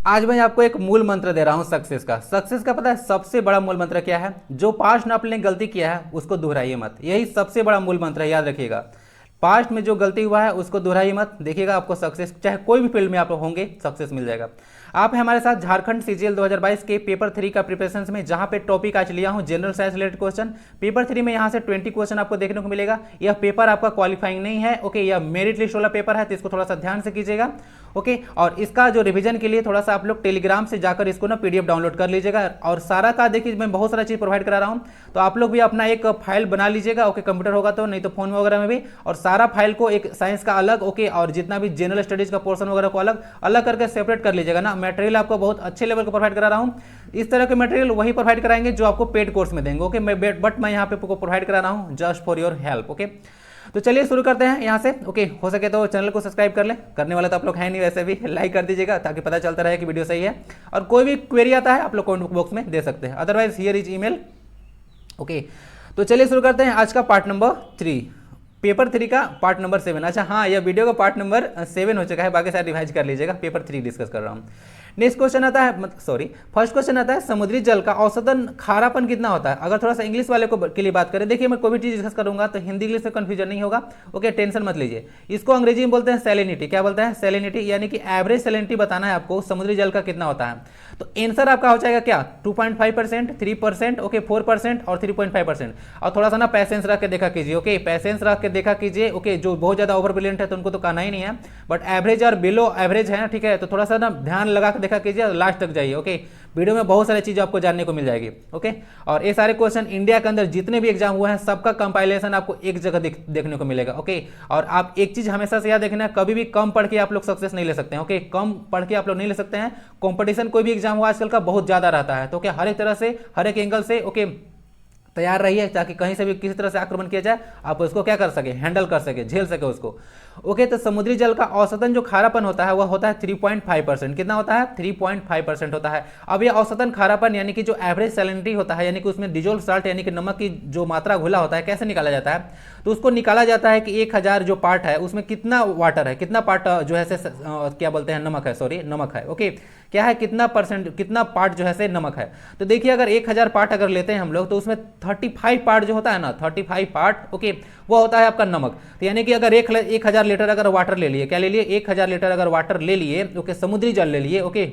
आज मैं आपको एक मूल मंत्र दे रहा हूं सक्सेस का। सक्सेस का पता है सबसे बड़ा मूल मंत्र क्या है? जो पास्ट में आपने गलती किया है उसको दोहराइए मत। यही सबसे बड़ा मूल मंत्र है, याद रखिएगा। पास्ट में जो गलती हुआ है उसको दोहराइए मत, देखिएगा आपको सक्सेस, चाहे कोई भी फील्ड में आप होंगे, सक्सेस मिल जाएगा। आप हैं हमारे साथ झारखंड सीजीएल 2022 के पेपर 3 का प्रिपरेशन में, जहां पे टॉपिक आज लिया हूं general science related question. Paper 3 में यहां से 20 क्वेश्चन आपको देखने को मिलेगा। यह पेपर आपका क्वालिफाइंग नहीं है, ओके, यह मेरिट लिस्ट वाला पेपर है, तो इसको थोड़ा सा ध्यान से कीजिएगा, ओके। और इसका जो रिवीजन के लिए थोड़ा सा आप लोग टेलीग्राम से जाकर इसको ना पीडीएफ डाउनलोड कर लीजिएगा। और सारा का देखिए मैं बहुत सारा चीज़ प्रोवाइड करा रहा हूँ, तो आप लोग भी अपना एक फाइल बना लीजिएगा, ओके। कंप्यूटर होगा तो, नहीं तो फोन वगैरह में भी। और सारा फाइल को एक साइंस का अलग, ओके, और जितना भी जनरल स्टडीज का पोर्शन वगैरह को अलग अलग करके सेपरेट कर लीजिएगा ना। मटेरियल आपको बहुत अच्छे लेवल का प्रोवाइड करा रहा हूँ। इस तरह के मटेरियल वही प्रोवाइड कराएंगे जो आपको पेड कोर्स में देंगे, ओके। बट मैं यहाँ पे प्रोवाइड करा रहा हूँ just for your help, okay. तो चलिए शुरू करते हैं यहाँ से, ओके। हो सके तो चैनल को सब्सक्राइब कर लें, करने वाले तो आप लोग हैं नहीं, वैसे भी लाइक कर दीजिएगा ताकि पता चलता रहे कि वीडियो सही है। और कोई भी क्वेरी आता है आप लोग कमेंट बॉक्स में दे सकते हैं, otherwise here is email, okay. तो चलिए शुरू करते हैं आज का पार्ट नंबर 3, पेपर 3 का पार्ट नंबर 7। अच्छा हाँ, यह वीडियो का पार्ट नंबर 7 हो चुका है, बाकी सारे रिवाइज कर लीजिएगा, पेपर 3 डिस्कस कर रहा हूँ। नेक्स्ट क्वेश्चन आता है, फर्स्ट क्वेश्चन आता है, समुद्री जल का औसतन खारापन कितना होता है? अगर थोड़ा सा इंग्लिश वाले को के लिए बात करें, देखिए मैं कोई भी चीज डिस्कस करूंगा तो हिंदी इंग्लिश में कंफ्यूजन नहीं होगा, ओके, टेंशन मत लीजिए। इसको अंग्रेजी में बोलते हैं सैलिनिटी। क्या बोलते हैं? सैलिनिटी, यानी कि एवरेज सैलिनिटी बताना है आपको समुद्री जल का कितना होता है। तो आंसर आपका हो जाएगा क्या? 2.5%, 3%, ओके, 4% और 3.5%। और थोड़ा सा ना पैसेंस रख के देखा कीजिए, ओके, पैसेंस रख के देखा कीजिए, ओके। जो बहुत ज्यादा ओवर ब्रिलियंट है तो उनको तो कहना ही नहीं है, बट एवरेज और बिलो एवरेज है, ठीक है, तो थोड़ा सा ना ध्यान लगा के देखा कीजिए, लास्ट तक जाइए, ओके। वीडियो में बहुत सारी चीजें आपको जानने को मिल जाएगी, ओके। और ये सारे क्वेश्चन इंडिया के अंदर जितने भी एग्जाम हुए हैं सबका कंपाइलेशन आपको एक जगह देखने को मिलेगा, ओके। और आप एक चीज हमेशा से याद रखना, कभी भी कम पढ़ के आप लोग सक्सेस नहीं ले सकते हैं, ओके। कम पढ़ के आप लोग नहीं ले सकते हैं। कंपटीशन कोई भी एग्जाम हुआ आजकल का बहुत ज्यादा रहता है, तो क्या हर एक तरह से, हर एक एंगल से, ओके, तैयार रहिए ताकि कहीं से भी किसी तरह से आक्रमण किया जाए आप उसको क्या कर सके, हैंडल कर सके, झेल सके उसको, ओके। तो समुद्री जल का औसतन जो खारापन होता है वह होता है 3.5%। कितना होता है? 3.5% होता है। अब ये औसतन खारापन यानी कि जो एवरेज सैलिनिटी होता है, यानी कि उसमें डिजोल्व साल्ट यानी कि नमक की जो मात्रा घुला होता है, कैसे निकाला जाता है? तो उसको निकाला जाता है कि 1000 जो पार्ट है उसमें कितना वाटर है, कितना पार्ट जो है से क्या बोलते हैं, नमक है, सॉरी नमक है, ओके। क्या है, कितना परसेंट, कितना पार्ट जो है से नमक है। तो देखिए अगर 1000 पार्ट अगर लेते हैं हम लोग तो उसमें 35 पार्ट जो होता है ना, 35 पार्ट, ओके, वो होता है आपका नमक। तो यानी कि अगर 1000 लीटर अगर वाटर ले लिए, क्या ले लिए, 1000 लीटर अगर वाटर ले लिए, ओके, समुद्री जल ले लिए, ओके,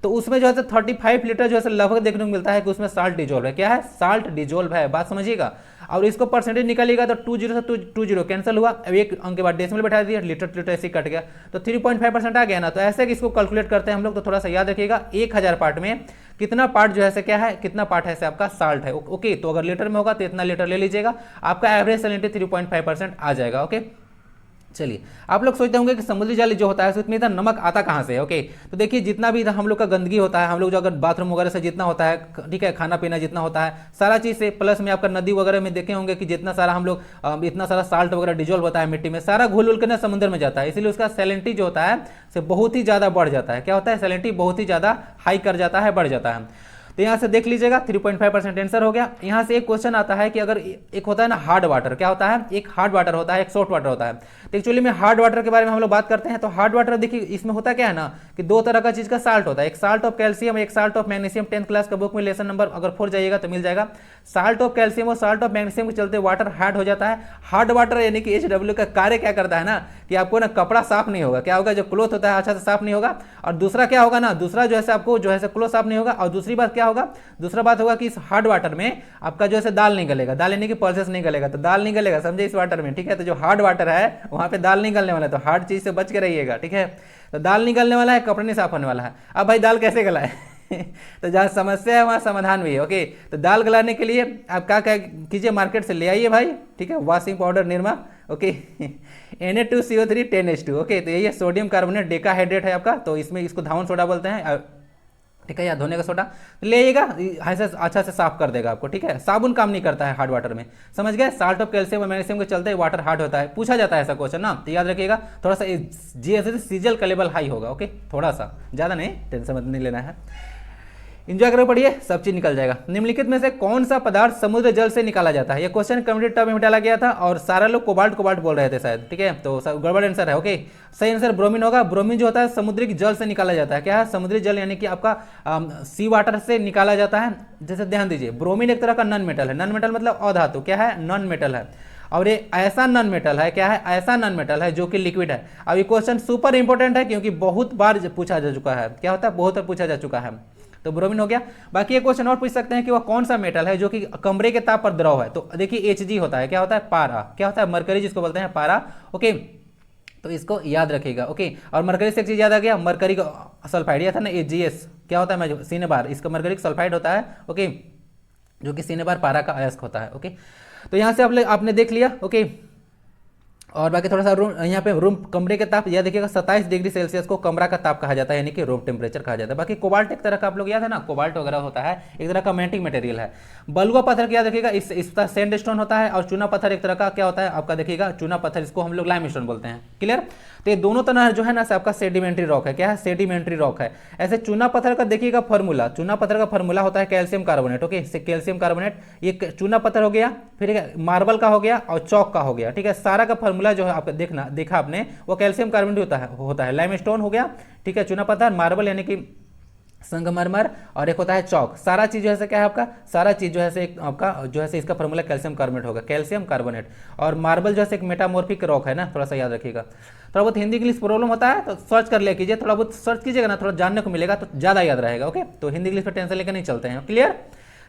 तो उसमें जो है 35 लीटर जो है लगभग देखने को मिलता है कि उसमें साल्ट डिजोल्व है। क्या है? साल्ट डिजोल्व है, बात समझिएगा। और इसको परसेंटेज निकालिएगा तो 20 से 20 कैंसिल हुआ, अब एक अंक के बाद डेसिमल बैठा दिया, लीटर लीटर ऐसे कट गया, तो 3.5% आ गया ना। तो ऐसे कि इसको कैलकुलेट करते हैं हम लोग, तो थोड़ा सा याद रखिएगा 1000 पार्ट में कितना पार्ट जो है क्या है, कितना पार्ट है आपका साल्ट है, ओके। तो अगर लीटर में होगा तो इतना लीटर ले लीजिएगा, आपका एवरेज सैलिनिटी 3.5% आ जाएगा, ओके। चलिए, आप लोग सोचते होंगे कि समुद्री जल जो होता है उसमें इतना नमक आता कहाँ से है, ओके। तो देखिए जितना भी हम लोग का गंदगी होता है, हम लोग जो अगर बाथरूम वगैरह से जितना होता है, ठीक है, खाना पीना जितना होता है, सारा चीज़ से, प्लस में आपका नदी वगैरह में देखे होंगे कि जितना सारा हम लोग इतना सारा साल्ट वगैरह डिजोल्व होता है मिट्टी में, सारा घुल उल के ना समुद्र में जाता है, इसीलिए उसका सैलिनिटी जो होता है से बहुत ही ज़्यादा बढ़ जाता है। क्या होता है? सैलिनिटी बहुत ही ज़्यादा हाई कर जाता है, बढ़ जाता है। तो यहाँ से देख लीजिएगा 3.5% आंसर हो गया। यहाँ से एक क्वेश्चन आता है कि अगर एक होता है ना हार्ड वाटर, क्या होता है, एक हार्ड वाटर होता है, एक सॉफ्ट वाटर होता है। तो एक्चुअली में हार्ड वाटर के बारे में हम लोग बात करते हैं। तो हार्ड वाटर देखिए इसमें होता क्या है ना कि दो तरह का चीज का साल्ट होता है, एक साल्ट ऑफ कैल्शियम, एक salt of magnesium. 10th class का बुक में लेसन नंबर अगर 4 जाइएगा तो मिल जाएगा। साल्ट ऑफ कैल्शियम और साल्ट ऑफ मैग्नीशियम के चलते वाटर हार्ड हो जाता है। हार्ड वाटर यानी कि HW का कार्य क्या करता है ना कि आपको ना कपड़ा साफ नहीं होगा, क्या होगा, जो क्लोथ होता है अच्छा से साफ नहीं होगा। और दूसरा क्या होगा ना, दूसरा जो है आपको जो है क्लोथ साफ नहीं होगा। और दूसरी बात क्या होगा, दूसरा बात होगा कि इस हार्ड वाटर में आपका जो है दाल नहीं गलेगा, दाल यानी कि पल्सेस नहीं गलेगा, तो दाल नहीं गलेगा, समझे, इस वाटर में, ठीक है। तो जो हार्ड वाटर है वहां पे दाल नहीं गलने वाला है, तो हार्ड चीज से बच के रहिएगा, ठीक है। तो दाल नहीं गलने वाला है, कपड़ा नहीं साफ होने वाला है। अब भाई दाल कैसे गला है तो जहाँ समस्या है वहाँ समाधान भी है, ओके। तो दाल गलाने के लिए आप क्या कीजिए, मार्केट से ले आइए भाई, ठीक है, washing powder Nirma, okay Na2CO3 10H2, okay. तो यही सोडियम कार्बोनेट डेकाहाइड्रेट है आपका, तो इसमें इसको धावन सोडा बोलते हैं, ठीक है, या धोने का सोडा ले आइएगा, ऐसे अच्छा से साफ कर देगा आपको, ठीक है। साबुन काम नहीं करता है हार्ड वाटर में, समझ गए। साल्ट ऑफ कैल्शियम और मैग्नीशियम के चलते वाटर हार्ड होता है, पूछा जाता है ऐसा क्वेश्चन ना, तो याद रखिएगा। थोड़ा सा जीएस सीजल का लेवल हाई होगा, ओके, थोड़ा सा, ज़्यादा नहीं, टेंशन मत नहीं लेना है। इंजॉय करो, पढ़िए, सब चीज निकल जाएगा। निम्नलिखित में से कौन सा पदार्थ समुद्र जल से निकाला जाता है? ये क्वेश्चन कम्युनिटी टर्म में डाला गया था और सारा लोग कोबाल्ट कोबाल्ट बोल रहे थे शायद, ठीक है, तो गड़बड़ आंसर है। ओके, सही आंसर ब्रोमीन होगा। ब्रोमीन जो होता है समुद्री जल से निकाला जाता है। क्या है? समुद्री जल, यानी कि आपका सी वाटर से निकाला जाता है। जैसे ध्यान दीजिए, ब्रोमीन एक तरह का नॉन मेटल है। नॉन मेटल मतलब अधातु, क्या है? नॉन मेटल है। और ये ऐसा नॉन मेटल है, क्या है? ऐसा नॉन मेटल है जो कि लिक्विड है। अब ये क्वेश्चन सुपर इंपॉर्टेंट है क्योंकि बहुत बार पूछा जा चुका है। क्या होता है? बहुत बार पूछा जा चुका है। तो ब्रोमीन हो गया। बाकी ये क्वेश्चन और पूछ सकते हैं कि वह कौन सा मेटल है जो कि कमरे के ताप पर द्रव है। तो देखिए Hg होता है। क्या होता है? पारा। क्या होता है? मरकरी, जिसको बोलते हैं पारा। ओके, तो इसको याद रखिएगा। ओके, और मरकरी से एक चीज याद आ गया, मरकरी का सल्फाइड या था ना AgS, क्या होता है? सिनेबार, इसका मरकरी सल्फाइड होता है। ओके, जो कि सिनेबार पारा का अयस्क होता है। ओके, तो यहाँ से आपने देख लिया। ओके, और बाकी थोड़ा सा रूम, यहाँ पे रूम कमरे के ताप यह देखिएगा 27 डिग्री सेल्सियस को कमरा का ताप कहा जाता है, यानी कि रूम टेम्परेचर कहा जाता है। बाकी कोबाल्ट एक तरह का, आप लोग याद है ना, कोबाल्ट वगैरह होता है, एक तरह का मैग्नेटिक मटेरियल है। बलुआ पत्थर क्या देखिएगा, इसका सैंडस्टोन होता है। और चूना पत्थर एक तरह का क्या होता है आपका, देखिएगा चूना पत्थर, इसको हम लोग लाइमस्टोन बोलते हैं। क्लियर? तो ये दोनों तरह जो है ना आपका सेडिमेंट्री रॉक है। क्या है? सेडिमेंट्री रॉक है। ऐसे चूना पत्थर का देखिएगा फॉर्मूला, चूना पत्थर का फॉर्मूला होता है calcium carbonate. Okay, calcium carbonate, ये चूना पत्थर हो गया, फिर मार्बल का हो गया और चौक का हो गया। ठीक है, सारा का फॉर्मूला जो है आपका देखा आपने, वो कैल्शियम कार्बोनेट होता है। लाइमस्टोन हो गया, ठीक है, चूना पत्थर, मार्बल यानी कि संगमरमर, और एक होता है चौक। सारा चीज जो है क्या है आपका, सारा चीज जो है आपका जो है इसका फॉर्मूला कैल्शियम कार्बोनेट होगा, कैल्शियम कार्बोनेट। और मार्बल जो है एक मेटामॉर्फिक रॉक है ना, थोड़ा सा याद रखिएगा। थोड़ा बहुत हिंदी इंग्लिश प्रॉब्लम होता है तो सर्च कर लिया कीजिए, थोड़ा बहुत सर्च कीजिएगा ना, थोड़ा जानने को मिलेगा तो ज्यादा याद रहेगा। ओके, तो हिंदी इंग्लिश पर टेंशन लेकर नहीं चलते हैं। Clear?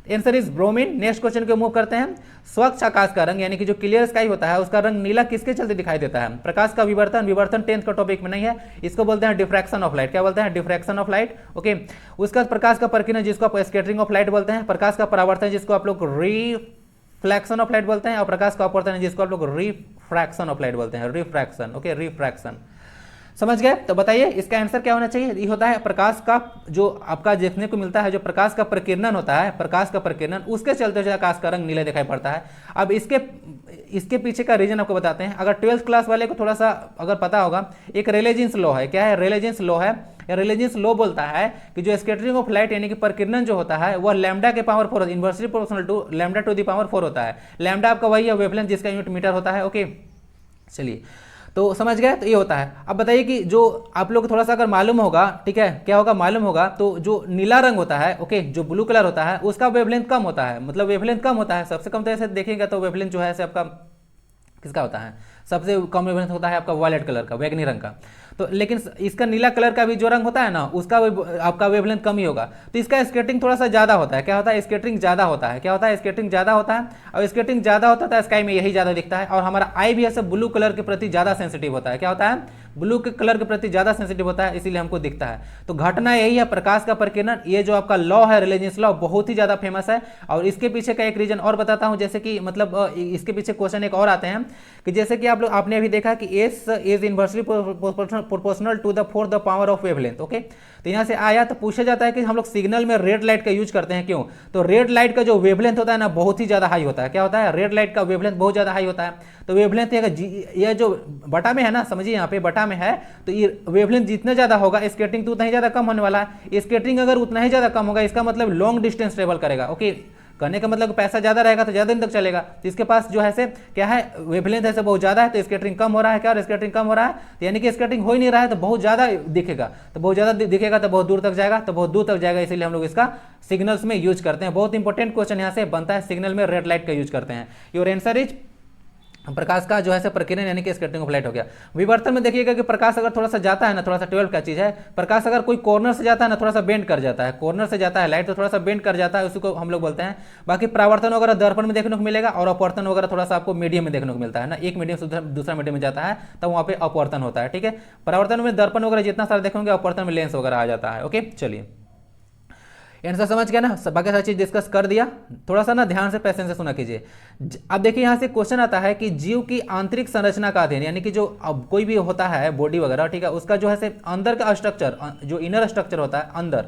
Answer is bromine. Next question को मूव करते हैं। स्वच्छ आकाश का रंग, यानी कि जो क्लियर स्काई होता है, उसका रंग नीला किसके चलते दिखाई देता है? प्रकाश का विवर्तन। विवर्तन 10th का टॉपिक में नहीं है, इसको बोलते हैं डिफ्रैक्शन ऑफ लाइट। क्या बोलते हैं? Diffraction of light. ओके, उसका प्रकाश का प्रकीर्णन, जिसको आप स्कैटरिंग ऑफ लाइट बोलते हैं। प्रकाश का परावर्तन, जिसको आप लोग रिफ्लेक्शन ऑफ लाइट बोलते हैं। और प्रकाश का अपवर्तन, जिसको आप लोग रिफ्रैक्शन ऑफ लाइट बोलते हैं। रिफ्रैक्शन। Okay, refraction. समझ गए? तो बताइए इसका आंसर क्या होना चाहिए? ये होता है प्रकाश का जो आपका देखने को मिलता है, जो प्रकाश का प्रकीर्णन होता है, प्रकाश का प्रकीर्णन, उसके चलते जो आकाश का रंग नीला दिखाई पड़ता है। अब इसके पीछे का रीजन आपको बताते हैं। अगर 12th क्लास वाले को थोड़ा सा अगर पता होगा, एक रेलेजेंस लॉ है। क्या है? रेलेजेंस लॉ है। रेलेजेंस लॉ बोलता है कि जो स्कैटरिंग ऑफ लाइट यानी कि प्रकीर्णन जो होता है वह लैम्डा के power 4 inversely proportional to lambda to the power 4 होता है। लैम्डा आपका वही है वेवलेंथ, जिसका यूनिट मीटर होता है। ओके, चलिए, तो समझ गए? तो ये होता है। अब बताइए कि जो आप लोग थोड़ा सा अगर मालूम होगा, ठीक है, क्या होगा मालूम होगा, तो जो नीला रंग होता है, ओके, जो ब्लू कलर होता है, उसका वेवलेंथ कम होता है। मतलब वेवलेंथ कम होता है, सबसे कम तो ऐसे देखेंगे तो वेवलेंथ जो है ऐसे आपका किसका होता है? सबसे कम वेवलेंथ होता है आपका वायलेट कलर का, बैगनी रंग का। तो लेकिन इसका नीला कलर का भी जो रंग होता है ना, उसका आपका वेवलेंथ कम ही होगा। तो इसका स्केटिंग थोड़ा सा ज्यादा होता है। क्या होता है? स्केटिंग ज्यादा होता है। क्या होता है? स्केटिंग ज्यादा होता है। और स्केटिंग ज्यादा होता है तो स्काई में यही ज्यादा दिखता है। और हमारा आई भी ऐसे ब्लू कलर के प्रति ज्यादा सेंसिटिव होता है। क्या होता है? ब्लू के कलर के प्रति ज्यादा सेंसिटिव होता है, इसीलिए हमको दिखता है। तो घटना यही है, प्रकाश का प्रकीर्णन। ये जो आपका लॉ है, रेलेजेंस लॉ, बहुत ही ज्यादा फेमस है। और इसके पीछे का एक रीजन और बताता हूं, जैसे कि मतलब इसके पीछे क्वेश्चन एक और आते हैं कि जैसे कि आपने अभी देखा कि S is inversely proportional to the 4th power of wavelength. Okay, तो यहां से आया तो पूछा जाता है कि हम लोग सिग्नल में रेड लाइट का यूज करते हैं, क्यों? तो रेड लाइट का जो वेवलेंथ होता है ना, बहुत ही ज्यादा हाई होता है। क्या होता है? रेड लाइट का वेवलेंथ बहुत ज्यादा हाई होता है। तो वेवलेंथ ये जो बटा में है ना, समझिए यहाँ पे बटा में है, तो ये वेवलेंथ जितना ज्यादा होगा, स्केटिंग तो उतना ही ज्यादा कम होने वाला है। स्केटिंग अगर उतना ही ज्यादा कम होगा, इसका मतलब लॉन्ग डिस्टेंस ट्रेवल करेगा। ओके, करने का मतलब पैसा ज्यादा रहेगा तो ज्यादा दिन तक चलेगा। तो इसके पास जो है से क्या है, वेवलेंथ ऐसे बहुत ज्यादा है, तो स्केटरिंग कम हो रहा है। क्या? और स्केटरिंग कम हो रहा है तो यानी कि स्केटिंग हो ही नहीं रहा है, तो बहुत ज्यादा दिखेगा। तो बहुत ज्यादा दिखेगा तो बहुत दूर तक जाएगा, तो बहुत दूर तक जाएगा, इसीलिए हम लोग इसका सिग्नल्स में यूज करते हैं। बहुत इंपॉर्टेंट क्वेश्चन यहाँ से बनता है, सिग्नल में रेड लाइट का यूज करते हैं। योर आंसर इज प्रकाश का जो है प्रकीर्णन यानी कि स्कैटरिंग ऑफ लाइट हो गया। विवर्तन में देखिएगा कि प्रकाश अगर थोड़ा सा जाता है ना, थोड़ा सा 12 का चीज है, प्रकाश अगर कोई कॉर्नर से जाता है ना, थोड़ा सा बेंड कर जाता है। कॉर्नर से जाता है लाइट तो थोड़ा सा बेंड कर जाता है, उसी को हम लोग बोलते हैं। बाकी परावर्तन वगैरह दर्पण में देखने को मिलेगा, और अपवर्तन वगैरह थोड़ा सा आपको मीडियम में देखने को मिलता है ना। एक मीडियम से दूसरा मीडियम में जाता है तब वहाँ पे अपवर्तन होता है। ठीक है, परावर्तन में दर्पण वगैरह जितना सारा देखोगे, अपवर्तन में लेंस वगैरह आ जाता है। ओके, चलिए, आंसर समझ गया ना? बाकी सारी चीज डिस्कस कर दिया। थोड़ा सा ना ध्यान से पैसेंस से सुना कीजिए। अब देखिए यहाँ से क्वेश्चन आता है कि जीव की आंतरिक संरचना का अध्ययन, यानी कि जो अब कोई भी होता है बॉडी वगैरह, ठीक है, उसका जो है से अंदर का स्ट्रक्चर, जो इनर स्ट्रक्चर होता है अंदर,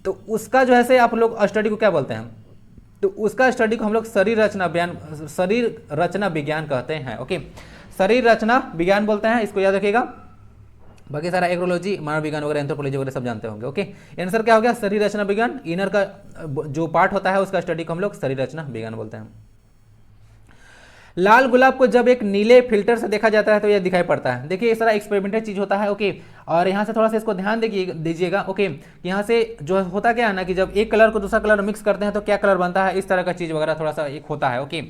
तो उसका जो है से आप लोग स्टडी को क्या बोलते हैं? तो उसका स्टडी को हम लोग शरीर रचना विज्ञान कहते हैं। ओके, शरीर रचना विज्ञान बोलते हैं, इसको याद रखिएगा। बाकी सारा एग्रोलॉजी, मानव विज्ञान वगैरह, एंथ्रोपोलॉजी वगैरह सब जानते होंगे। ओके, आंसर क्या हो गया? शरीर रचना विज्ञान। इनर का जो पार्ट होता है उसका स्टडी को हम लोग शरीर रचना विज्ञान बोलते हैं। लाल गुलाब को जब एक नीले फिल्टर से देखा जाता है तो यह दिखाई पड़ता है। देखिए इस तरह एक्सपेरिमेंटल चीज होता है। ओके, और यहाँ से थोड़ा सा इसको ध्यान दीजिएगा। ओके, यहाँ से जो होता क्या है ना कि जब एक कलर को दूसरा कलर मिक्स करते हैं तो क्या कलर बनता है, इस तरह का चीज वगैरह थोड़ा सा एक होता है। ओके,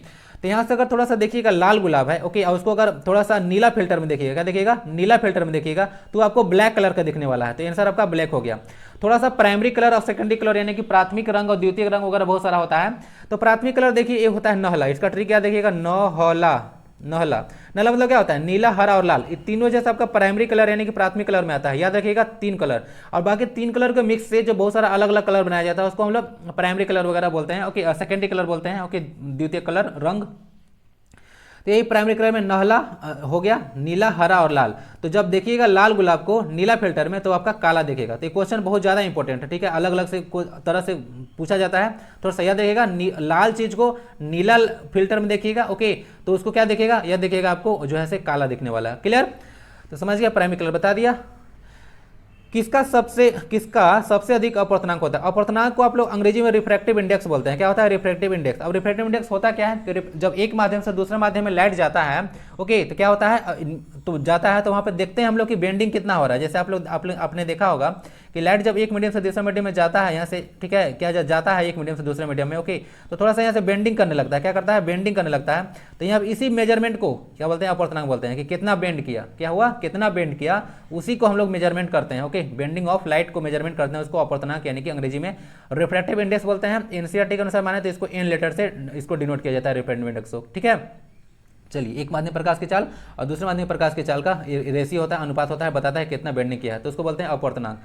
तो यहाँ से अगर थोड़ा सा देखिएगा लाल गुलाब है, ओके, और उसको अगर थोड़ा सा नीला फिल्टर में देखिएगा, क्या देखिएगा? नीला फिल्टर में देखिएगा तो आपको ब्लैक कलर का दिखने वाला है। तो आंसर आपका ब्लैक हो गया। थोड़ा सा प्राइमरी कलर और सेकेंडरी कलर यानी कि प्राथमिक रंग और द्वितीय रंग वगैरह बहुत सारा होता है। तो प्राथमिक कलर देखिए ये होता है नहला, इसका ट्रिक क्या देखिएगा? नहला। नहला, नहला मतलब क्या होता है? नीला, हरा और लाल, ये तीनों जैसा आपका प्राइमरी कलर यानी कि प्राथमिक कलर में आता है। याद रखिएगा 3 कलर, और बाकी 3 कलर के मिक्स से जो बहुत सारा अलग अलग कलर बनाया जाता है उसको हम लोग प्राइमरी कलर वगैरह बोलते हैं। ओके, सेकेंडरी कलर बोलते हैं। ओके, द्वितीय कलर रंग। तो यही प्राइमरी कलर में नहला हो गया, नीला, हरा और लाल। तो जब देखिएगा लाल गुलाब को नीला फिल्टर में तो आपका काला दिखेगा। तो ये क्वेश्चन बहुत ज़्यादा इंपॉर्टेंट है, ठीक है, अलग अलग से तरह से पूछा जाता है। थोड़ा सा याद देखिएगा, लाल चीज को नीला फिल्टर में देखिएगा, ओके, तो उसको क्या दिखेगा? यह दिखेगा आपको जो है से काला दिखने वाला है। क्लियर? तो समझ गया, प्राइमरी कलर बता दिया। किसका सबसे अधिक अपवर्तनांक होता है? अपवर्तनांक को आप लोग अंग्रेजी में रिफ्रैक्टिव इंडेक्स बोलते हैं। क्या होता है? Refractive index. अब रिफ्रैक्टिव इंडेक्स होता क्या है कि जब एक माध्यम से दूसरे माध्यम में लाइट जाता है, ओके, तो क्या होता है? तो जाता है तो वहां पर देखते हैं हम लोग कि बेंडिंग कितना हो रहा है। जैसे आपने देखा होगा कि लाइट जब एक मीडियम से दूसरे मीडियम में जाता है, यहाँ से, ठीक है, क्या जाता है एक मीडियम से दूसरे मीडियम में, ओके, तो थोड़ा सा यहाँ से बेंडिंग करने लगता है। क्या करता है? बेंडिंग करने लगता है। तो यहाँ इसी मेजरमेंट को क्या बोलते हैं? अपवर्तनांक बोलते हैं कि कितना बेंड किया, क्या हुआ, कितना बेंड किया, उसी को हम लोग मेजरमेंट करते हैं। ओके, बेंडिंग ऑफ लाइट को मेजरमेंट करते हैं, उसको अपवर्तनांक यानी कि अंग्रेजी में रिफ्रैक्टिव इंडेक्स बोलते हैं। एनसीईआरटी के अनुसार माने तो इसको एन लेटर से इसको डिनोट किया जाता है, रिफ्रैक्टिव इंडेक्स को। ठीक है, चलिए, एक माध्यम प्रकाश की चाल और दूसरे माध्यम प्रकाश की चाल का रेशियो होता है, अनुपात होता है, बताता है कितना बेंडिंग किया है, तो उसको बोलते हैं अपवर्तनांक।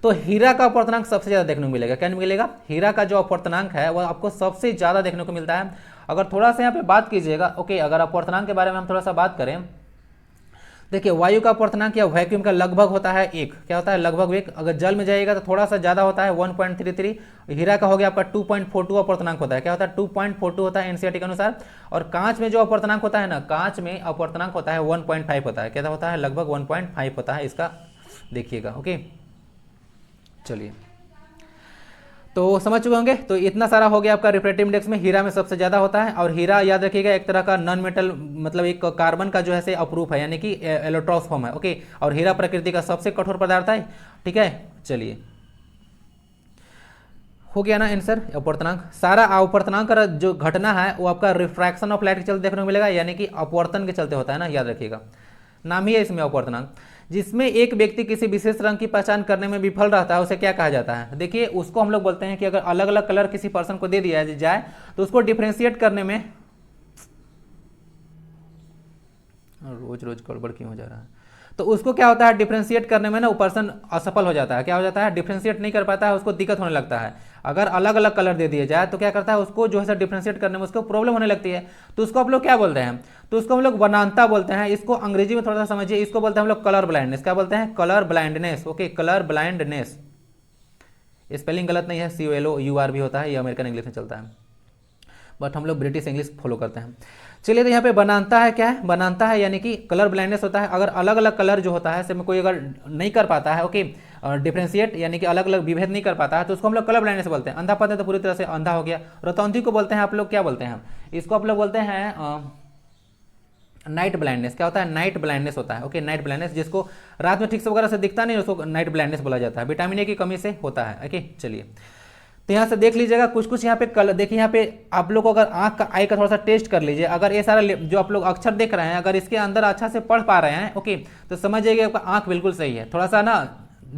तो हीरा का अपवर्तनांक सबसे ज्यादा देखने को मिलेगा। क्या मिलेगा? हीरा का जो अपवर्तनांक है वह आपको सबसे ज्यादा देखने को मिलता है। अगर थोड़ा सा यहाँ पे बात कीजिएगा, ओके, अगर अपवर्तनांक के बारे में हम थोड़ा सा बात करें, देखिए वायु का अपवर्तनांक या वैक्यूम का लगभग होता है 1, क्या होता है? लगभग 1। अगर जल में जाइएगा तो थोड़ा सा ज्यादा होता है 1.33। हीरा का हो गया आपका 2.42 अपवर्तनांक होता है। क्या होता है? 2.42 होता है एनसीईआरटी के अनुसार। और कांच में जो अपवर्तनांक होता है ना, कांच में अपवर्तनांक होता है 1.5 होता है। क्या होता है? लगभग 1.5 होता है इसका, देखिएगा। ओके, चलिए, तो समझ चुके होंगे। तो इतना सारा हो गया आपका रिफ्रैक्टिव इंडेक्स में, हीरा में सबसे ज्यादा होता है। और हीरा याद रखिएगा एक तरह का नॉन मेटल, मतलब एक कार्बन का जो है से अपरूप है, यानी कि एलोट्रॉस फॉर्म है। ओके, और हीरा प्रकृति का सबसे कठोर पदार्थ है। ठीक है, चलिए, हो गया ना आंसर? अपवर्तनांक, सारा अपवर्तनांक का जो घटना है वो आपका रिफ्रैक्शन ऑफ लाइट के चलते देखने को मिलेगा, यानी कि अपवर्तन के चलते होता है ना, याद रखिएगा, नाम ही है इसमें अपवर्तनांक। जिसमें एक व्यक्ति किसी विशेष रंग की पहचान करने में विफल रहता है उसे क्या कहा जाता है? देखिए, उसको हम लोग बोलते हैं कि अगर अलग अलग कलर किसी पर्सन को दे दिया जाए तो उसको डिफ्रेंशिएट करने में, रोज रोज गड़बड़ क्यों हो जा रहा है, तो उसको क्या होता है? डिफ्रेंशिएट करने में ना वो पर्सन असफल हो जाता है। क्या हो जाता है? डिफ्रेंशिएट नहीं कर पाता है, उसको दिक्कत होने लगता है। अगर अलग अलग कलर दे दिए जाए तो क्या करता है? उसको जो है डिफ्रेंशिएट करने में उसको प्रॉब्लम होने लगती है। तो उसको आप लोग क्या बोलते हैं? तो उसको हम लोग वनांता बोलते हैं। इसको अंग्रेजी में थोड़ा सा समझिए, इसको बोलते हैं हम लोग कलर ब्लाइंडनेस। क्या बोलते हैं? Colour blindness. Okay, colour blindness, spelling गलत नहीं है, COLOUR भी होता है, ये अमेरिकन इंग्लिश में चलता है, बट हम लोग ब्रिटिश इंग्लिश फॉलो करते हैं। चलिए, तो यहाँ पे बनाता है, क्या है? बनाता है यानी कि कलर ब्लाइंडनेस होता है। अगर अलग अलग कलर जो होता है से में कोई अगर नहीं कर पाता है, ओके, डिफ्रेंशिएट यानी कि अलग अलग विभेद नहीं कर पाता है, तो उसको हम लोग कलर ब्लाइंडनेस बोलते हैं। अंधापन है तो पूरी तरह से अंधा हो गया। रतौंधी को बोलते हैं आप लोग, क्या बोलते हैं? इसको आप लोग बोलते हैं नाइट ब्लाइंडनेस। क्या होता है? नाइट ब्लाइंडनेस होता है। ओके, नाइट ब्लाइंडनेस, जिसको रात में ठीक से वगैरह से दिखता नहीं, उसको नाइट ब्लाइंडनेस बोला जाता है। विटामिन ए की कमी से होता है। ओके, चलिए, तो यहाँ से देख लीजिएगा कुछ कुछ यहाँ पे कलर। देखिए यहाँ पे आप लोग को अगर आंख का, आई का थोड़ा सा टेस्ट कर लीजिए। अगर ये सारा जो आप लोग अक्षर देख रहे हैं, अगर इसके अंदर अच्छा से पढ़ पा रहे हैं, ओके, तो समझ जाइए आपका आंख बिल्कुल सही है। थोड़ा सा ना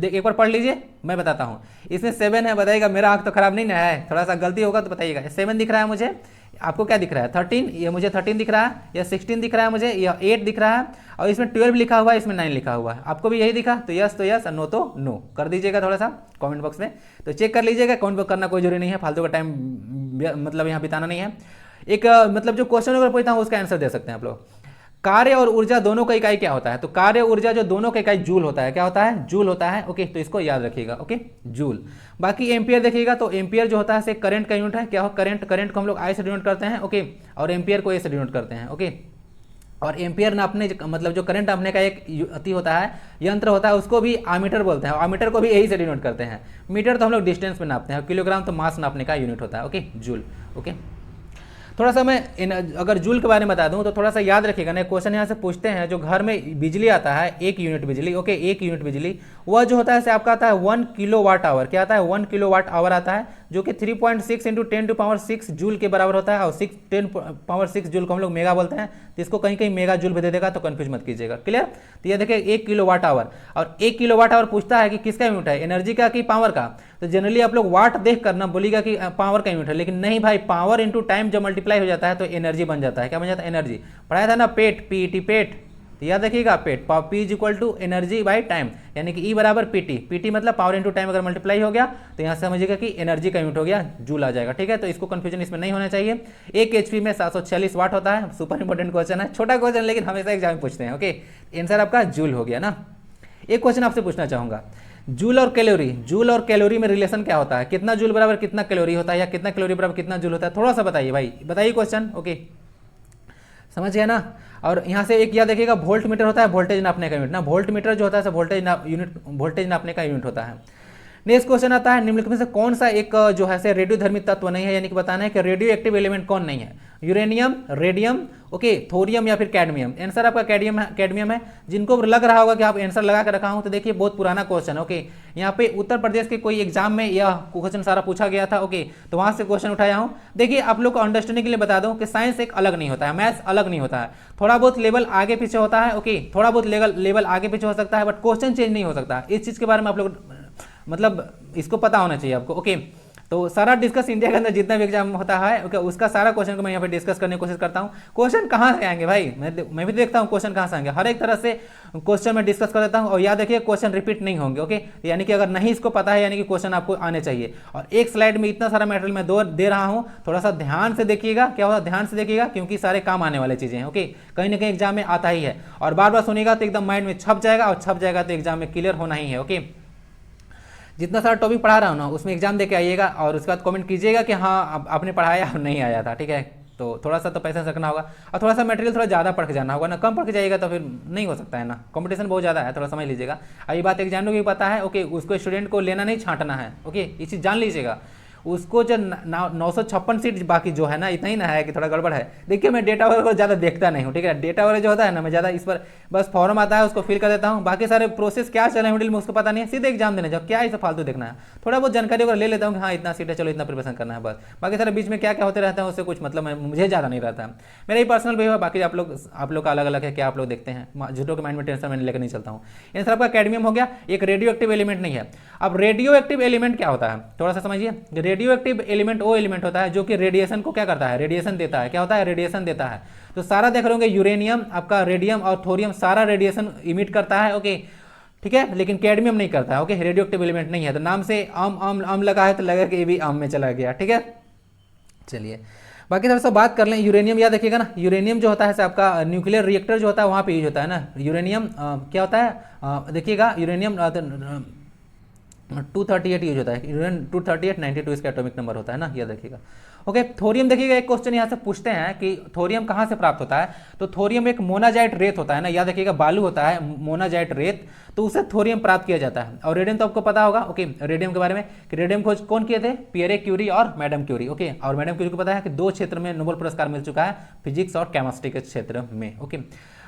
एक बार पढ़ लीजिए, मैं बताता हूँ। इसमें 7 है, बताइएगा मेरा आंख तो खराब नहीं ना है, थोड़ा सा गलती होगा तो बताइएगा। 7 दिख रहा है मुझे, आपको क्या दिख रहा है? 13, ये मुझे 13 दिख रहा है, या 16 दिख रहा है मुझे, या 8 दिख रहा है, और इसमें 12 लिखा हुआ है, इसमें 9 लिखा हुआ है। आपको भी यही दिखा? तो यस, नो तो नो कर दीजिएगा थोड़ा सा कमेंट बॉक्स में, तो चेक कर लीजिएगा। कमेंट बॉक्स करना कोई जरूरी नहीं है, फालतू का टाइम मतलब यहाँ बिताना नहीं है। एक मतलब जो क्वेश्चन अगर पूछता हूँ उसका आंसर दे सकते हैं आप लोग। कार्य और ऊर्जा दोनों का इकाई क्या होता है? तो कार्य ऊर्जा जो दोनों का इकाई जूल होता है। क्या होता है? जूल होता है। ओके, तो इसको याद रखिएगा। Okay, joule. बाकी एम्पियर देखिएगा, तो एम्पियर जो होता है करंट का यूनिट है। क्या हो? करंट को हम लोग आई से डिनोट करते हैं। ओके, और एम्पियर को ए से डिनोट करते हैं। ओके, और एम्पियर नापने मतलब जो करंट नापने का एक अति होता है, यंत्र होता है, उसको भी आमीटर बोलते हैं। आमीटर को भी यही से डिनोट करते हैं। मीटर तो हम लोग डिस्टेंस में नापते हैं, किलोग्राम तो मास नापने का यूनिट होता है। Okay, joule. ओके, थोड़ा सा मैं अगर जूल के बारे में बता दूं तो थोड़ा सा याद रखिएगा ना। क्वेश्चन यहाँ से पूछते हैं, जो घर में बिजली आता है 1 यूनिट बिजली, ओके 1 यूनिट बिजली, वह जो होता है आपका आता है 1 किलो वाट आवर। क्या आता है? 1 किलो वाट आवर आता है, जो कि 3.6 इंटू 10⁻6 जूल के बराबर होता है। और 10⁻6 जूल को हम लोग मेगा बोलते हैं, तो इसको कहीं कहीं मेगा जूल भी दे देगा, तो कंफ्यूज मत कीजिएगा। क्लियर? तो ये देखिए 1 किलो वाट आवर, और 1 किलो वाट आवर पूछता है कि किसका यूनिट है, एनर्जी का कि पावर का। तो जनरली आप लोग वाट देख करना बोलिएगा कि पावर का यूनिट है, लेकिन नहीं भाई, पावर इंटू टाइम जब मल्टीप्लाई हो जाता है तो एनर्जी बन जाता है। क्या बन जाता है? एनर्जी। पढ़ाया था ना पेट, पीटी पेट, तो याद रखिएगा पेट, P is equal to energy by time, यानी कि ई बराबर पीटी। पीटी मतलब पावर इंटू टाइम अगर मल्टीप्लाई हो गया तो यहाँ से समझिएगा कि एनर्जी का यूनिट हो गया, जूल आ जाएगा। ठीक है, तो इसको कंफ्यूजन इसमें नहीं होना चाहिए। 1 एचपी में 746 वाट होता है। सुपर इंपॉर्टेंट क्वेश्चन है, छोटा क्वेश्चन लेकिन हमेशा एग्जाम में पूछते हैं। ओके, आंसर आपका जूल हो गया ना। एक क्वेश्चन आपसे पूछना चाहूंगा, जूल और कैलोरी, जूल और कैलोरी में रिलेशन क्या होता है? कितना जूल बराबर कितना कैलोरी होता है, या कितना कैलोरी बराबर कितना जूल होता है? थोड़ा सा बताइए भाई, बताइए क्वेश्चन। ओके, समझ गया ना। और यहाँ से एक याद देखिएगा, वोल्ट मीटर होता है वोल्टेज नापने का यूनिट ना। वोल्ट मीटर जो होता है वोल्टेज नापने का यूनिट होता है। नेक्स्ट क्वेश्चन आता है, निम्नलिखित में से कौन सा एक जो है से रेडियोधर्मी तत्व नहीं है, यानी कि बताना है कि रेडियो एक्टिव एलिमेंट कौन नहीं है? यूरेनियम, रेडियम, ओके, थोरियम या फिर कैडमियम। आंसर आपका कैडमियम है। जिनको लग रहा होगा कि आप आंसर लगा कर रखा हूं, तो देखिए बहुत पुराना क्वेश्चन। ओके, यहाँ पे उत्तर प्रदेश के कोई एग्जाम में यह क्वेश्चन सारा पूछा गया था। ओके, तो वहां से क्वेश्चन उठाया हूं। देखिए आप लोग को अंडरस्टैंडिंग के लिए बता दूं कि साइंस एक अलग नहीं होता है, मैथ्स अलग नहीं होता है। थोड़ा बहुत लेवल आगे पीछे होता है, ओके, थोड़ा बहुत लेवल आगे पीछे हो सकता है, बट क्वेश्चन चेंज नहीं हो सकता। इस चीज के बारे में आप लोग मतलब इसको पता होना चाहिए आपको। ओके, तो सारा डिस्कस इंडिया के अंदर जितना भी एग्जाम होता है, ओके, उसका सारा क्वेश्चन को मैं यहाँ पे डिस्कस करने की कोशिश करता हूँ। क्वेश्चन कहाँ से आएंगे भाई, मैं भी देखता हूँ क्वेश्चन कहाँ से आएंगे, हर एक तरह से क्वेश्चन में डिस्कस कर देता हूँ। और याद रखिए क्वेश्चन रिपीट नहीं होंगे। ओके, यानी कि अगर नहीं इसको पता है, यानी कि क्वेश्चन आपको आने चाहिए। और एक स्लाइड में इतना सारा मटेरियल मैं दे रहा हूँ, थोड़ा सा ध्यान से देखिएगा। क्या होगा? ध्यान से देखिएगा, क्योंकि सारे काम आने वाले चीजें हैं। ओके, कहीं ना कहीं एग्जाम में आता ही है, और बार बार सुनिएगा तो एकदम माइंड में छप जाएगा, और छप जाएगा तो एग्जाम में क्लियर होना ही है। ओके, जितना सारा टॉपिक पढ़ा रहा हूँ ना, उसमें एग्जाम देके आइएगा, और उसके बाद कमेंट कीजिएगा कि हाँ आपने पढ़ाया नहीं आया था। ठीक है, तो थोड़ा सा तो पैसा रखना होगा, और थोड़ा सा मटेरियल थोड़ा ज़्यादा पढ़ के जाना होगा ना। कम पढ़ के जाइएगा तो फिर नहीं हो सकता है ना, कंपटीशन बहुत ज़्यादा है, थोड़ा समझ लीजिएगा। ये बात एग्जाम में भी पता है। ओके, उसको स्टूडेंट को लेना नहीं, छांटना है। ओके, ये चीज़ जान लीजिएगा। उसको जो 956 सीट बाकी जो है ना, इतना ही ना है कि थोड़ा गड़बड़ है। देखिए मैं डेटा वगैरह को ज़्यादा देखता नहीं हूँ। ठीक है, डेटा वगैरह जो होता है ना, मैं ज़्यादा इस पर बस फॉर्म आता है उसको फिल कर देता हूँ, बाकी सारे प्रोसेस क्या चल रहे हैं मिडिल में उसको पता नहीं है। सीधे एग्जाम देने जाओ, क्या इसे फालतू देखना है। थोड़ा बहुत जानकारी वगैरह ले लेता हूँ कि हाँ इतना सीट है, चलो इतना प्रिपरेशन करना है, बस। बाकी सारे बीच में क्या क्या होते रहते हैं उससे कुछ मतलब मुझे ज़्यादा नहीं रहता है। मेरा ही पर्सनल व्यू है, बाकी आप लोग का अलग अलग है, क्या आप लोग देखते हैं। झूठों के माइंड में टेंशन मैंने लेकर नहीं चलता हूँ। इन सब का कैडमियम हो गया, एक रेडियो एक्टिव एलिमेंट नहीं है। अब रेडियो एक्टिव एलिमेंट क्या होता है, थोड़ा सा समझिए। रेडियो एक्टिव एलिमेंट वो एलिमेंट होता है जो कि रेडिएशन को क्या करता है, रेडिएशन देता है। क्या होता है? रेडिएशन देता है। तो सारा देख रहे होंगे, यूरेनियम, आपका रेडियम और थोरियम सारा रेडिएशन इमिट करता है। ओके, ठीक है, लेकिन कैडमियम नहीं करता है। ओके, रेडियो एक्टिव एलिमेंट नहीं है। तो नाम से आम लगा है तो लगा कि ये भी आम में चला गया। ठीक है, चलिए बाकी थोड़ा सा बात कर लें। यूरेनियम याद रखिएगा ना, यूरेनियम जो होता है आपका न्यूक्लियर रिएक्टर जो होता है वहाँ पे यूज होता है ना। यूरेनियम क्या होता है, देखिएगा, यूरेनियम 238 यूज होता है। यूरेनियम 238 92 इसका एटॉमिक नंबर होता है ना, याद रखिएगा। ओके, थोरियम देखिएगा, एक क्वेश्चन यहाँ से पूछते हैं कि थोरियम कहाँ से प्राप्त होता है। तो थोरियम एक मोनाजाइट रेत होता है ना, याद रखिएगा, बालू होता है मोनाजाइट रेत, तो उससे थोरियम प्राप्त किया जाता है। और रेडियम तो आपको पता होगा। ओके, रेडियम के बारे में कि रेडियम खोज कौन किए थे, पियरे क्यूरी और मैडम क्यूरी। ओके, और मैडम क्यूरी को पता है कि 2 क्षेत्र में नोबेल पुरस्कार मिल चुका है, फिजिक्स और केमिस्ट्री के क्षेत्र में। ओके,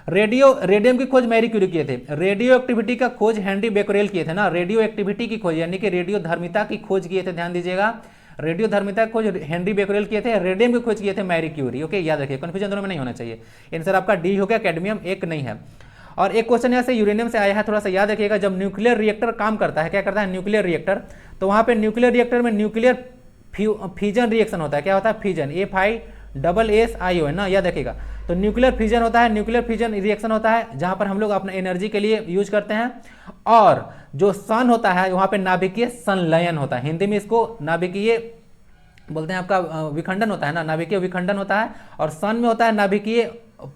रेडियम की खोज मैरी क्यूरी किए थे। रेडियो एक्टिविटी का खोज हेनरी बेकरेल किए थे ना। रेडियो एक्टिविटी की खोज यानी कि रेडियो धर्मिता की खोज किए थे, ध्यान दीजिएगा, रेडियो धर्मिता की खोज हेनरी बेकरेल किए थे। रेडियम की खोज किए थे मैरी क्यूरी। ओके, याद रखिए, कंफ्यूजन दोनों में नहीं होना चाहिए। आंसर आपका डी हो गया, कैडमियम एक नहीं है। और एक क्वेश्चन यहाँ से यूरेनियम से आया है, थोड़ा सा याद रखिएगा। जब न्यूक्लियर रिएक्टर काम करता है, क्या करता है न्यूक्लियर रिएक्टर, तो वहाँ पे न्यूक्लियर रिएक्टर में न्यूक्लियर फ्यूजन रिएक्शन होता है। क्या होता है? फ्यूजन, FISSIO है ना, याद रखिएगा। तो न्यूक्लियर फ्यूजन होता है, न्यूक्लियर फ्यूजन रिएक्शन होता है जहां पर हम लोग अपने एनर्जी के लिए यूज करते हैं। और जो सन होता है वहां पे नाभिकीय संलयन होता है, हिंदी में इसको नाभिकीय बोलते हैं, आपका विखंडन होता है ना, नाभिकीय विखंडन होता है। और सन में होता है नाभिकीय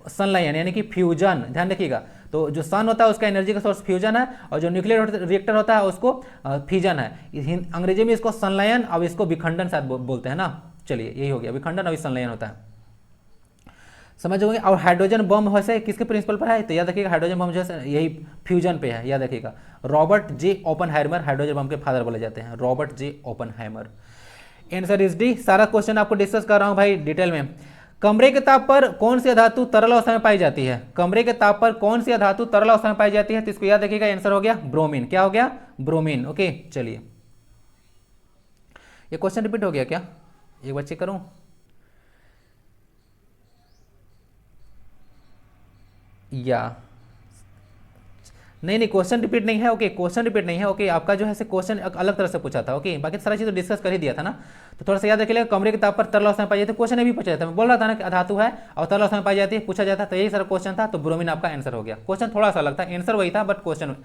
संलयन यानी कि फ्यूजन, ध्यान रखिएगा। तो जो सन होता है उसका एनर्जी का सोर्स फ्यूजन है, और जो न्यूक्लियर रिएक्टर होता है उसको फ्यूजन है। अंग्रेजी में इसको संलयन और इसको विखंडन शायद बोलते हैं ना। चलिए, यही हो गया, विखंडन और संलयन होता है। समझ होंगे। और हाइड्रोजन बम वैसे किसके प्रिंसिपल पर है, तो याद रखिएगा हाइड्रोजन बम जो है यही फ्यूजन पे है, याद रखिएगा। रॉबर्ट जे ओपनहाइमर हाइड्रोजन बम के फादर बोले जाते हैं, Robert J Oppenheimer. Answer is D. सारा क्वेश्चन आपको डिस्कस कर रहा हूं भाई डिटेल में। कमरे के ताप पर कौन सी धातु तरल अवस्था में पाई जाती है, कमरे के ताप पर कौन सी धातु तरल अवस्था में पाई जाती है, तो इसको याद रखिएगा, आंसर हो गया ब्रोमीन। क्या हो गया, ब्रोमीन। ओके चलिए, ये क्वेश्चन रिपीट हो गया क्या, एक बार चेक करूं। या नहीं नहीं, क्वेश्चन रिपीट नहीं है। ओके क्वेश्चन रिपीट नहीं है। ओके आपका जो है क्वेश्चन अलग तरह से पूछा था। ओके बाकी सारा चीज तो डिस्कस कर ही दिया था ना, तो थोड़ा सा याद रखिएगा। कमरे के ताप पर तरल अवस्था में पाई जाती है, क्वेश्चन भी पूछा जाता है। मैं बोल रहा था ना कि धातु है और तरल अवस्था में पाई जाती है, पूछा जाता है, तो यही सारा क्वेश्चन था। तो ब्रोमीन आपका आंसर हो गया। क्वेश्चन थोड़ा सा अलग था, आंसर वही था, बट क्वेश्चन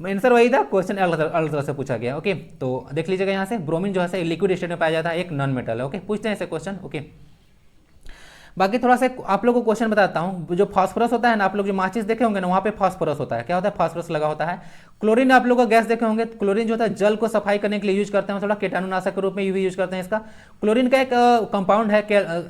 आंसर वही था, क्वेश्चन अलग तरह से पूछा गया। ओके तो देख लीजिएगा यहाँ से, ब्रोमीन जो है लिक्विड स्टेट में पाया जाता है, एक नॉन मेटल है। ओके पूछते हैं ऐसे क्वेश्चन। ओके बाकी थोड़ा सा आप लोगों को क्वेश्चन बताता हूँ। जो फास्फोरस होता है ना, आप लोग जो माचिस देखे होंगे ना, वहाँ पे फास्फोरस होता है। क्या होता है, फास्फोरस लगा होता है। क्लोरीन आप लोग का गैस देखे होंगे, क्लोरीन जो होता है जल को सफाई करने के लिए यूज करते हैं, थोड़ा कीटाणुनाशक के रूप में भी यूज करते हैं इसका। क्लोरीन का एक कंपाउंड है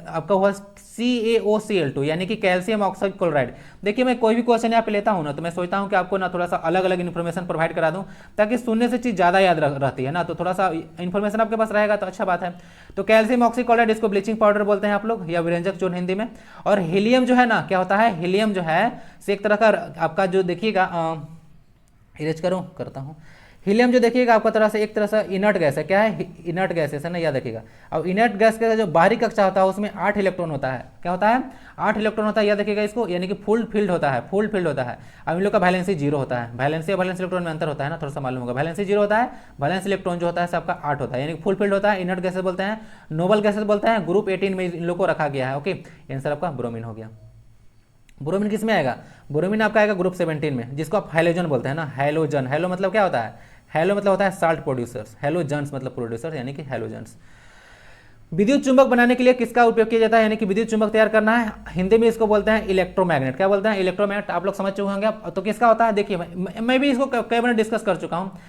आपका हुआ CaOCl2 यानी कि कैल्शियम ऑक्साइड क्लोराइड। देखिए मैं कोई भी क्वेश्चन यहाँ पे लेता हूँ ना, तो मैं सोचता हूँ कि आपको ना थोड़ा सा अलग अलग इन्फॉर्मेशन प्रोवाइड करा दूँ, ताकि सुनने से चीज़ ज़्यादा याद रहती है ना, तो थोड़ा सा इन्फॉर्मेशन आपके पास रहेगा तो अच्छा बात है। तो कैल्शियम ऑक्साइड क्लोराइड, इसको ब्लीचिंग पाउडर बोलते हैं आप लोग, या विरंजक चूर्ण हिंदी में। और हीलियम जो है ना, क्या होता है, हीलियम जो है से एक तरह का आपका जो देखिएगा, इरेज करूँ करता हूँ। हीलियम जो देखिएगा आपका तरह से एक तरह से इनर्ट गैस है। क्या है, इनर्ट गैस है ना, याद रखिएगा। अब इनर्ट गैस का जो बाहरी कक्षा होता है उसमें 8 इलेक्ट्रॉन होता है। क्या होता है, 8 इलेक्ट्रॉन होता है, याद रखिएगा इसको, यानी कि फुल फील्ड होता है, फुल फील्ड होता है। अब इन लोग का वैलेंसी 0 होता है। वैलेंसी और वैलेंस इलेक्ट्रॉन में अंतर होता है ना, थोड़ा सा मालूम होगा। वैलेंसी 0 होता है, वैलेंस इलेक्ट्रॉन जो होता है आपका 8 होता है, यानी फुल फील्ड होता है। इनर्ट गैसेस बोलते हैं, नोबल गैसेस बोलते हैं। ग्रुप 18 में इन लोग को रखा गया है। ओके आंसर आपका ब्रोमीन हो गया। ब्रोमीन किस में आएगा, ब्रोमीन आपका आएगा ग्रुप 17 में, जिसको आप हैलोजन बोलते हैं ना। हैलोजन, हैलो मतलब क्या होता है, हैलो मतलब होता है साल्ट प्रोड्यूसर्स, हैलोजन्स मतलब प्रोड्यूसर्स यानी कि हैलोजन्स। विद्युत चुंबक बनाने के लिए किसका उपयोग किया जाता है, यानी कि विद्युत चुंबक तैयार करना है, हिंदी में इसको बोलते हैं इलेक्ट्रोमैग्नेट। क्या बोलते हैं, इलेक्ट्रोमैग्नेट। आप लोग समझ चुके होंगे। तो किसका होता है, देखिए मैं भी इसको कई बार डिस्कस कर चुका हूँ।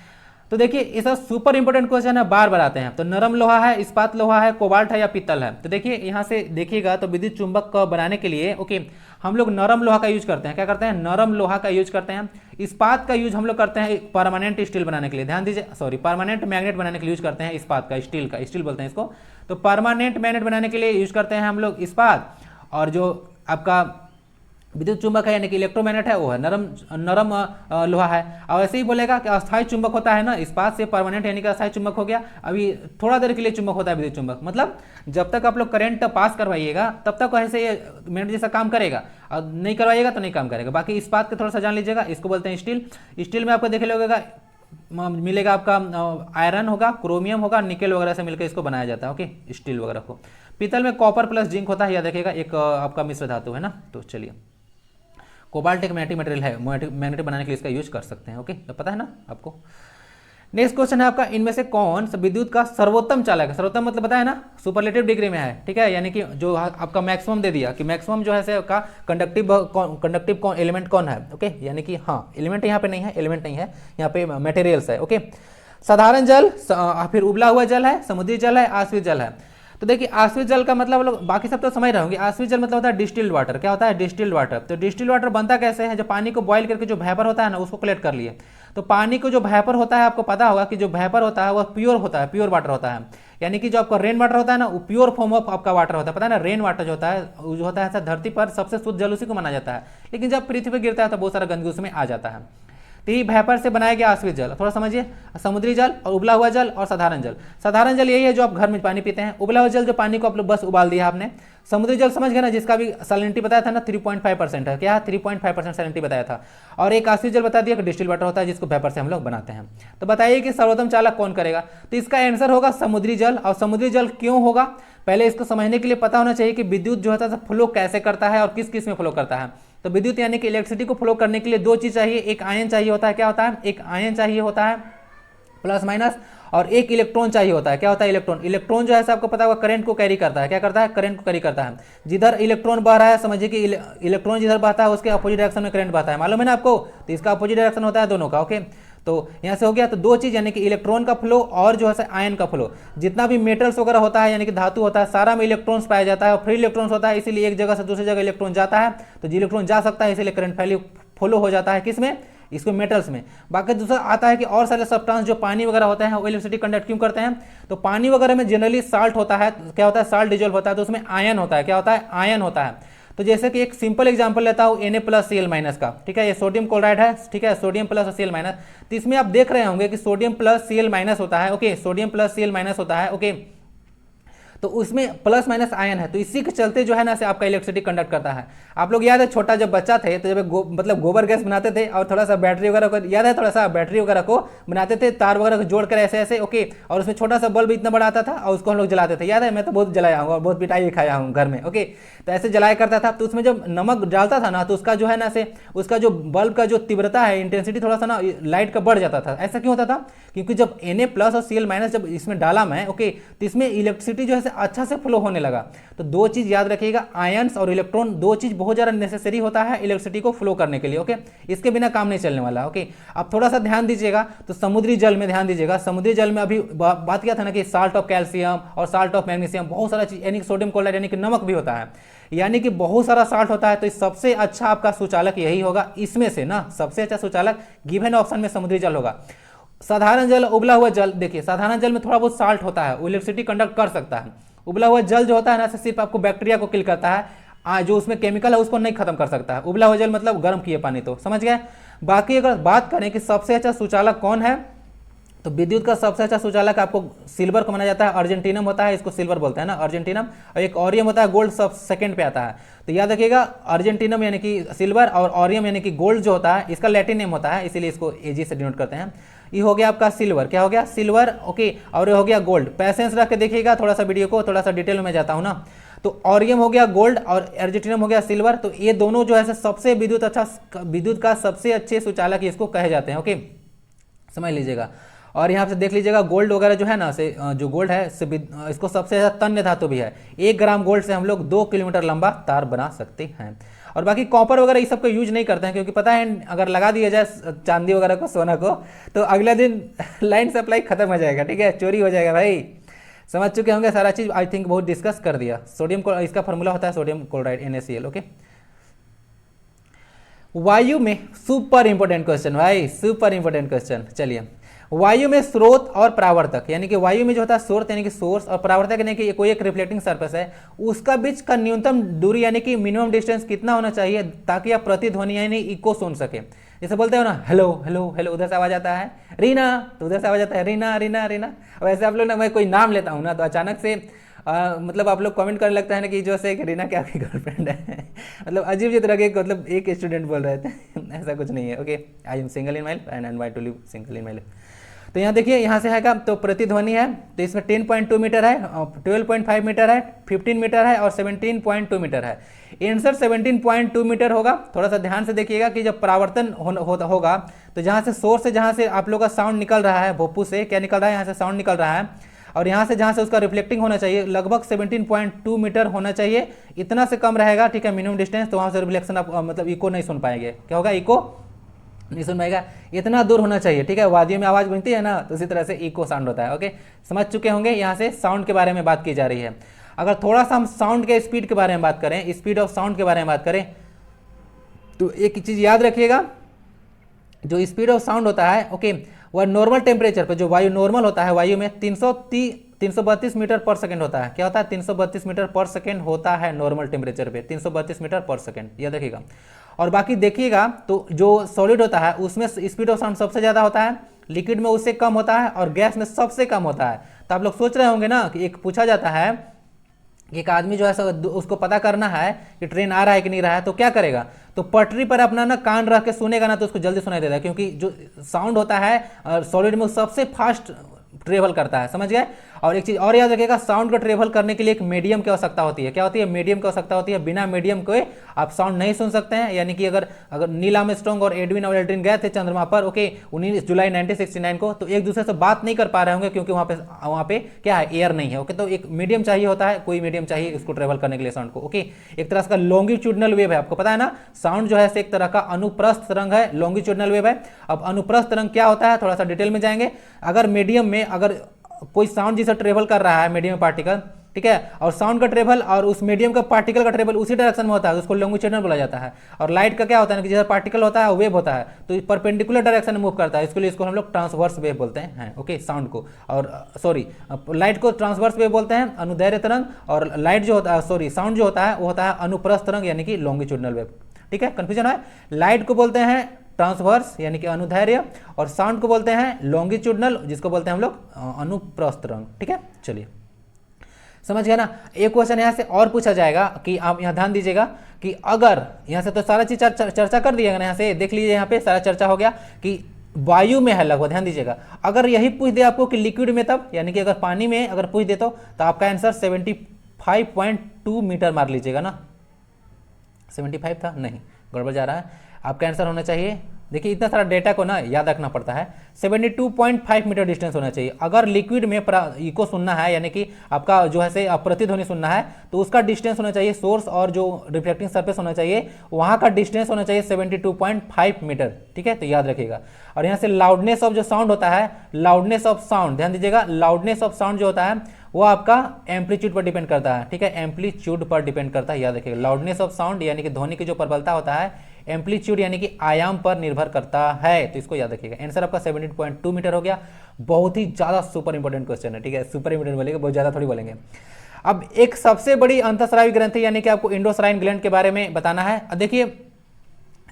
तो देखिए इसका सुपर इंपॉर्टेंट क्वेश्चन है, बार बार आते हैं। तो नरम लोहा है, इस्पात लोहा है, कोबाल्ट है या पीतल है। तो देखिए यहाँ से देखिएगा, तो विद्युत चुंबक को बनाने के लिए ओके हम लोग नरम लोहा का यूज करते हैं। क्या करते हैं, नरम लोहा का यूज करते हैं। इस्पात का यूज हम लोग करते हैं परमानेंट स्टील बनाने के लिए, ध्यान दीजिए, सॉरी परमानेंट मैग्नेट बनाने के लिए यूज करते हैं इस्पात का, स्टील का, स्टील बोलते हैं इसको। तो परमानेंट मैग्नेट बनाने के लिए यूज करते हैं हम लोग इस्पात। और जो आपका विद्युत चुंबक है यानी कि इलेक्ट्रोमैग्नेट है, वो है नरम लोहा है। और ऐसे ही बोलेगा कि अस्थायी चुंबक होता है ना, इस्पात से परमानेंट यानी कि अस्थायी चुंबक हो गया। अभी थोड़ा देर के लिए चुंबक होता है विद्युत चुंबक, मतलब जब तक आप लोग करंट पास करवाइएगा तब तक ऐसे ये मैग्नेट जैसा काम करेगा, और नहीं करवाइएगा तो नहीं काम करेगा। बाकी इस्पात का थोड़ा सा जान लीजिएगा, इसको बोलते हैं स्टील। स्टील में आपको देखे लगेगा मिलेगा आपका आयरन होगा, क्रोमियम होगा, निकेल वगैरह से मिलकर इसको बनाया जाता है। ओके स्टील वगैरह को। पीतल में कॉपर प्लस जिंक होता है, याद रखिएगा, एक आपका मिश्र धातु है ना। तो चलिए, कोबाल्ट एक मैग्नेटिक मटेरियल है, मैग्नेटिक बनाने के लिए इसका यूज कर सकते हैं। ओके तो पता है ना आपको। नेक्स्ट क्वेश्चन है आपका, इनमें से कौन सा विद्युत का सर्वोत्तम चालक है। सर्वोत्तम मतलब बताया ना, सुपरलेटिव डिग्री में है, ठीक है, यानी कि जो आपका मैक्सिमम दे दिया कि मैक्सिमम जो है से आपका कंडक्टिव एलिमेंट कौन है। ओके यानी कि हाँ एलिमेंट यहाँ पे नहीं है, एलिमेंट नहीं है यहाँ पे, मटेरियल्स है। ओके साधारण जल, फिर उबला हुआ जल है, समुद्री जल है, आश्रित जल है। तो देखिए आश्रित जल का मतलब लोग बाकी सब तो समझ रहे होंगे। आश्रित जल मतलब होता है डिस्टिल्ड वाटर। क्या होता है, डिस्टिल्ड वाटर। तो डिस्टिल्ड वाटर बनता कैसे है, जो पानी को बॉईल करके जो वेपर होता है ना उसको कलेक्ट कर लिए। तो पानी को जो वेपर होता है, आपको पता होगा कि जो वेपर होता है वह प्योर होता है, प्योर वाटर होता है। यानी कि जो आपका रेन वाटर होता है ना, वो प्योर फॉर्म ऑफ आपका वाटर होता है। पता है ना, रेन वाटर जो होता है जो होता है धरती पर सबसे शुद्ध जल उसी को माना जाता है। लेकिन जब पृथ्वी पर गिरता है तो बहुत सारा गंदगी उसमें आ जाता है। तो ये वेपर से बनाया गया आश्रित जल। थोड़ा समझिए, समुद्री जल और उबला हुआ जल और साधारण जल। साधारण जल यही है जो आप घर में पानी पीते हैं। उबला हुआ जल जो पानी को आप लोग बस उबाल दिया आपने। समुद्री जल समझ गए ना, जिसका भी सैलिनिटी बताया था ना 3.5% है। क्या 3.5% सैलिनिटी बताया था। और एक आश्रित जल बता दिया कि डिस्टिल्ड वाटर होता है जिसको वेपर से हम लोग बनाते हैं। तो बताइए कि सर्वोत्तम चालक कौन करेगा। तो इसका आंसर होगा समुद्री जल। और समुद्री जल क्यों होगा, पहले इसको समझने के लिए पता होना चाहिए कि विद्युत जो होता है फ्लो कैसे करता है और किस किस में फ्लो करता है। तो विद्युत यानी कि इलेक्ट्रिसिटी को फ्लो करने के लिए दो चीज चाहिए, एक आयन चाहिए होता है। क्या होता है, एक आयन चाहिए होता है प्लस माइनस, और एक इलेक्ट्रॉन चाहिए होता है। क्या होता है, इलेक्ट्रॉन। इलेक्ट्रॉन जो है आपको पता होगा करंट को कैरी करता है। क्या करता है, करंट को कैरी करता है। जिधर इलेक्ट्रॉन बह रहा है समझिए कि इलेक्ट्रॉन जिधर बहता है उसके अपोजिट डायरेक्शन में करंट बहता है, मालूम है ना आपको। तो इसका अपोजिट डायरेक्शन होता है दोनों का। ओके तो यहाँ से हो गया। तो दो चीज़ यानी कि इलेक्ट्रॉन का फ्लो और जो है आयन का फ्लो, जितना भी मेटल्स वगैरह होता है यानी कि धातु होता है सारा में इलेक्ट्रॉन्स पाया जाता है और फ्री इलेक्ट्रॉन्स होता है, इसीलिए एक जगह से दूसरी जगह इलेक्ट्रॉन जाता है, तो इलेक्ट्रॉन जा सकता है, इसीलिए करंट फ्लो हो जाता है किसमें, इसको मेटल्स में। बाकी दूसरा आता है कि और सारे सब्सटेंस जो पानी वगैरह होते हैं वो इलेक्ट्रिसिटी कंडक्ट क्यों करते हैं, तो पानी वगैरह में जनरली साल्ट होता है, क्या होता है साल्ट डिजोल्व होता है, तो उसमें आयन होता है, क्या होता है आयन होता है। तो जैसे कि एक सिंपल एग्जांपल लेता हूँ Na+Cl- का, ठीक है, ये सोडियम क्लोराइड है, ठीक है, सोडियम प्लस और Cl-, तो इसमें आप देख रहे होंगे कि सोडियम प्लस Cl- होता है, ओके, सोडियम प्लस Cl- होता है, ओके, तो उसमें प्लस माइनस आयन है, तो इसी के चलते जो है ना से आपका इलेक्ट्रिसिटी कंडक्ट करता है। आप लोग याद है छोटा जब बच्चा थे तो जब मतलब गोबर गैस बनाते थे और थोड़ा सा बैटरी वगैरह को, याद है थोड़ा सा बैटरी वगैरह को बनाते थे तार वगैरह को जोड़कर ऐसे ऐसे, ओके, और उसमें छोटा सा बल्ब इतना बड़ा आता था और उसको हम लोग जलाते थे, याद है, मैं तो बहुत जलाया हूँ और बहुत पिटाई भी खाया हूँ घर में, ओके, तो ऐसे जलाया करता था। तो उसमें जब नमक डालता था ना तो उसका जो है ना से उसका जो बल्ब का जो तीव्रता है, इंटेंसिटी थोड़ा सा ना लाइट का बढ़ जाता था। ऐसा क्यों होता था, क्योंकि जब Na+ और Cl- जब इसमें डाला मैं, ओके, तो इसमें इलेक्ट्रिसिटी जो है अच्छा से फ्लो होने लगा। तो दो चीज याद रखिएगा, आयंस और इलेक्ट्रॉन, दो चीज बहुत ज्यादा नेसेसरी होता है इलेक्ट्रिसिटी को फ्लो करने के लिए, ओके, इसके बिना काम नहीं चलने वाला, ओके। अब थोड़ा सा ध्यान दीजिएगा, तो समुद्री जल में ध्यान दीजिएगा, समुद्री जल में अभी बात किया था ना कि साल्ट ऑफ कैल्शियम और साल्ट ऑफ मैग्नीशियम, बहुत सारा चीज यानी सोडियम क्लोराइड यानी कि नमक भी होता है, यानी कि बहुत सारा साल्ट होता है। तो सबसे अच्छा आपका सुचालक यही होगा, इसमें से ना सबसे अच्छा सुचालक गिवन ऑप्शन में समुद्री जल होगा। साधारण जल, उबला हुआ जल, देखिए साधारण जल में थोड़ा बहुत साल्ट होता है, वो इलेक्ट्रिसिटी कंडक्ट कर सकता है। उबला हुआ जल जो होता है ना सिर्फ आपको बैक्टीरिया को किल करता है, जो उसमें केमिकल है उसको नहीं खत्म कर सकता है। उबला हुआ जल मतलब गर्म किए पानी, तो समझ गए। बाकी अगर बात करें कि सबसे अच्छा सुचालक कौन है, तो विद्युत का सबसे अच्छा सुचालक आपको सिल्वर को माना जाता है, अर्जेंटीनम होता है, इसको सिल्वर बोलते हैं ना, अर्जेंटीनम, और एक ऑरियम होता है, गोल्ड सब सेकंड पे आता है। तो याद रखिएगा अर्जेंटीनम यानी कि सिल्वर और ऑरियम यानी कि गोल्ड जो होता है इसका लैटिन नेम होता है, इसीलिए इसको एजी से डिनोट करते हैं। ये हो गया आपका सिल्वर, क्या हो गया सिल्वर, ओके, और ये हो गया गोल्ड। पैसेंस रख के देखिएगा थोड़ा सा वीडियो को, थोड़ा सा डिटेल में जाता हूँ ना। तो ऑरियम हो गया गोल्ड और अर्जेंटीनम हो गया सिल्वर, तो ये दोनों जो है सबसे विद्युत का सबसे अच्छे सुचालक इसको कहे जाते हैं, ओके, समझ लीजिएगा। और यहाँ से देख लीजिएगा गोल्ड वगैरह जो है ना से जो गोल्ड है इसको सबसे ज़्यादा तन्य धातु भी है, 1 ग्राम गोल्ड से हम लोग 2 किलोमीटर लंबा तार बना सकते हैं। और बाकी कॉपर वगैरह ये सब को यूज नहीं करते हैं, क्योंकि पता है अगर लगा दिया जाए चांदी वगैरह को, सोना को, तो अगले दिन लाइन सप्लाई खत्म हो जाएगा, ठीक है, चोरी हो जाएगा भाई। समझ चुके होंगे सारा चीज़, आई थिंक बहुत डिस्कस कर दिया। सोडियम को इसका फॉर्मूला होता है सोडियम क्लोराइड NaCl, ओके। वायु में सुपर इंपोर्टेंट क्वेश्चन भाई, सुपर इंपोर्टेंट क्वेश्चन। चलिए, वायु में स्रोत और परावर्तक, यानी कि वायु में जो होता है स्रोत यानी कि सोर्स, और परावर्तक यानी कि कोई एक रिफ्लेक्टिंग सरफेस है, उसका बीच का न्यूनतम दूरी यानी कि मिनिमम डिस्टेंस कितना होना चाहिए ताकि आप प्रतिध्वनि यानी इको सुन सके। जैसे बोलते हो ना हेलो हेलो हेलो, उधर से आवाज आता है रीना, तो उधर से आवाज आता है रीना रीना रीना। वैसे आप लोग ना, मैं कोई नाम लेता हूँ ना तो अचानक से मतलब आप लोग कमेंट करने लगता है ना कि जो से रीना क्या आपकी गर्लफ्रेंड है मतलब अजीब जी तरह के, मतलब एक स्टूडेंट बोल रहे थे ऐसा कुछ नहीं है, okay, I am single in my life and I invite to live single in my life. तो यहाँ देखिए यहाँ से है तो प्रतिध्वनि है, तो इसमें 10.2 मीटर है, 12.5 मीटर है, 15 मीटर है और 17.2 मीटर है। आंसर 17.2 मीटर होगा। थोड़ा सा ध्यान से देखिएगा कि जब परावर्तन होगा तो जहाँ से सोर्स से, जहाँ से आप लोग का साउंड निकल रहा है, भोपू से क्या निकल रहा है, यहाँ से साउंड निकल रहा है, और यहाँ से जहाँ से उसका रिफ्लेक्टिंग होना चाहिए लगभग 17.2 मीटर होना चाहिए। इतना से कम रहेगा, ठीक है, मिनिमम डिस्टेंस, तो वहाँ से रिफ्लेक्शन आप मतलब इको नहीं सुन पाएंगे। क्या होगा, इको नहीं सुन पाएगा, इतना दूर होना चाहिए, ठीक है। वादियों में आवाज़ बनती है ना, तो इसी तरह से इको साउंड होता है, ओके, समझ चुके होंगे। यहाँ से साउंड के बारे में बात की जा रही है। अगर थोड़ा सा हम साउंड के स्पीड के बारे में बात करें, स्पीड ऑफ साउंड के बारे में बात करें, तो एक चीज़ याद रखिएगा, जो स्पीड ऑफ साउंड होता है, ओके, वह नॉर्मल टेम्परेचर पर, जो वायु नॉर्मल होता है वायु में 332 मीटर पर सेकंड होता है। क्या होता है, 332 मीटर पर सेकंड होता है नॉर्मल टेम्परेचर पे, 332 मीटर पर सेकंड, याद रखिएगा। और बाकी देखिएगा तो जो सॉलिड होता है उसमें स्पीड ऑफ साउंड सबसे ज़्यादा होता है, लिक्विड में उससे कम होता है और गैस में सबसे कम होता है। तो आप लोग सोच रहे होंगे ना कि एक पूछा जाता है कि एक आदमी जो है उसको पता करना है कि ट्रेन आ रहा है कि नहीं रहा है, तो क्या करेगा, तो पटरी पर अपना ना कान रख के सुनेगा ना, तो उसको जल्दी सुनाई देता है, क्योंकि जो साउंड होता है सॉलिड में सबसे फास्ट ट्रेवल करता है, समझ गए। और एक चीज और याद रखिएगा, साउंड को ट्रेवल करने के लिए एक मीडियम की आवश्यकता होती है। क्या होती है? मीडियम की आवश्यकता होती है। बिना मीडियम के आप साउंड नहीं सुन सकते हैं। यानी कि अगर नील आर्मस्ट्रांग और एडविन और एल्ड्रिन गए थे चंद्रमा पर, ओके, 19 जुलाई 1969 को, तो एक दूसरे से बात नहीं कर पा रहे होंगे क्योंकि वहां पे क्या है, एयर नहीं है। ओके, तो एक मीडियम चाहिए होता है, कोई मीडियम चाहिए इसको ट्रेवल करने के लिए साउंड को। ओके, एक तरह का लॉन्गिट्यूडनल वेव है, आपको पता है ना, साउंड जो है एक तरह का अनुप्रस्थ तरंग है, लॉन्गिट्यूडनल वेव है। अब अनुप्रस्थ तरंग क्या होता है, थोड़ा सा डिटेल में जाएंगे। अगर मीडियम में अगर कोई साउंड जिसे ट्रेवल कर रहा है, मीडियम पार्टिकल, ठीक है, और साउंड का ट्रेवल और उस मीडियम का पार्टिकल का ट्रेवल उसी डायरेक्शन में होता है, उसको लॉन्गिट्यूडनल बोला जाता है। और लाइट का क्या होता है कि जैसे पार्टिकल होता है वेव होता है, तो परपेंडिकुलर डायरेक्शन में मूव करता है, इसके लिए इसको हम लोग ट्रांसवर्स वेव बोलते हैं। ओके, साउंड को, और सॉरी, लाइट को ट्रांसवर्स वेव बोलते हैं, अनुदैर्ध्य तरंग, और लाइट जो होता है, सॉरी, साउंड जो होता है वो होता है अनुप्रस्थ तरंग यानी कि लॉन्गिट्यूडनल वेव। ठीक है, कंफ्यूजन है। लाइट को बोलते हैं ट्रांसवर्स यानी कि अनुदैर्ध्य, और साउंड को बोलते हैं लॉन्गिट्यूडनल, जिसको बोलते हैं हम लोग अनुप्रस्थ तरंग। ठीक है, चलिए समझ गया ना। एक क्वेश्चन यहाँ से और पूछा जाएगा कि आप यहाँ ध्यान दीजिएगा कि अगर यहाँ से तो सारा चीज चर्चा कर दिएगा ना, यहाँ से देख लीजिए, यहाँ पे सारा चर्चा हो गया कि वायु में है लगभग, ध्यान दीजिएगा। अगर यही पूछ दे आपको कि लिक्विड में, तब यानी कि अगर पानी में अगर पूछ दे तो आपका आंसर 75.2 मीटर मार लीजिएगा ना। 75 था, नहीं, गड़बड़ जा रहा है। आपका आंसर होना चाहिए, देखिए इतना सारा डेटा को ना याद रखना पड़ता है, 72.5 मीटर डिस्टेंस होना चाहिए। अगर लिक्विड में इको सुनना है, यानी कि आपका जो है से प्रतिध्वनि सुनना है, तो उसका डिस्टेंस होना चाहिए, सोर्स और जो रिफ्लेक्टिंग सरफेस होना चाहिए वहां का डिस्टेंस होना चाहिए 72.5 मीटर। ठीक है, तो याद रखिएगा। और यहाँ से लाउडनेस ऑफ जो साउंड होता है, लाउडनेस ऑफ साउंड, ध्यान दीजिएगा, लाउडनेस ऑफ साउंड जो होता है वो आपका एम्पलीट्यूड पर डिपेंड करता है। ठीक है, एम्पलीट्यूड पर डिपेंड करता है, याद रखिएगा। लाउडनेस ऑफ साउंड यानी कि ध्वनि की जो प्रबलता होता है, एम्पलीट्यूड यानी कि आयाम पर निर्भर करता है, तो इसको याद रखिएगा। आंसर आपका 72.2 मीटर हो गया। बहुत ही ज्यादा सुपर इंपोर्टेंट क्वेश्चन है। ठीक है, सुपर इंपोर्टेंट बोलेंगे, बहुत ज्यादा थोड़ी बोलेंगे। अब एक सबसे बड़ी अंतःस्रावी ग्रंथि यानी कि आपको इंडोस्राइन ग्लैंड के बारे में बताना है। देखिए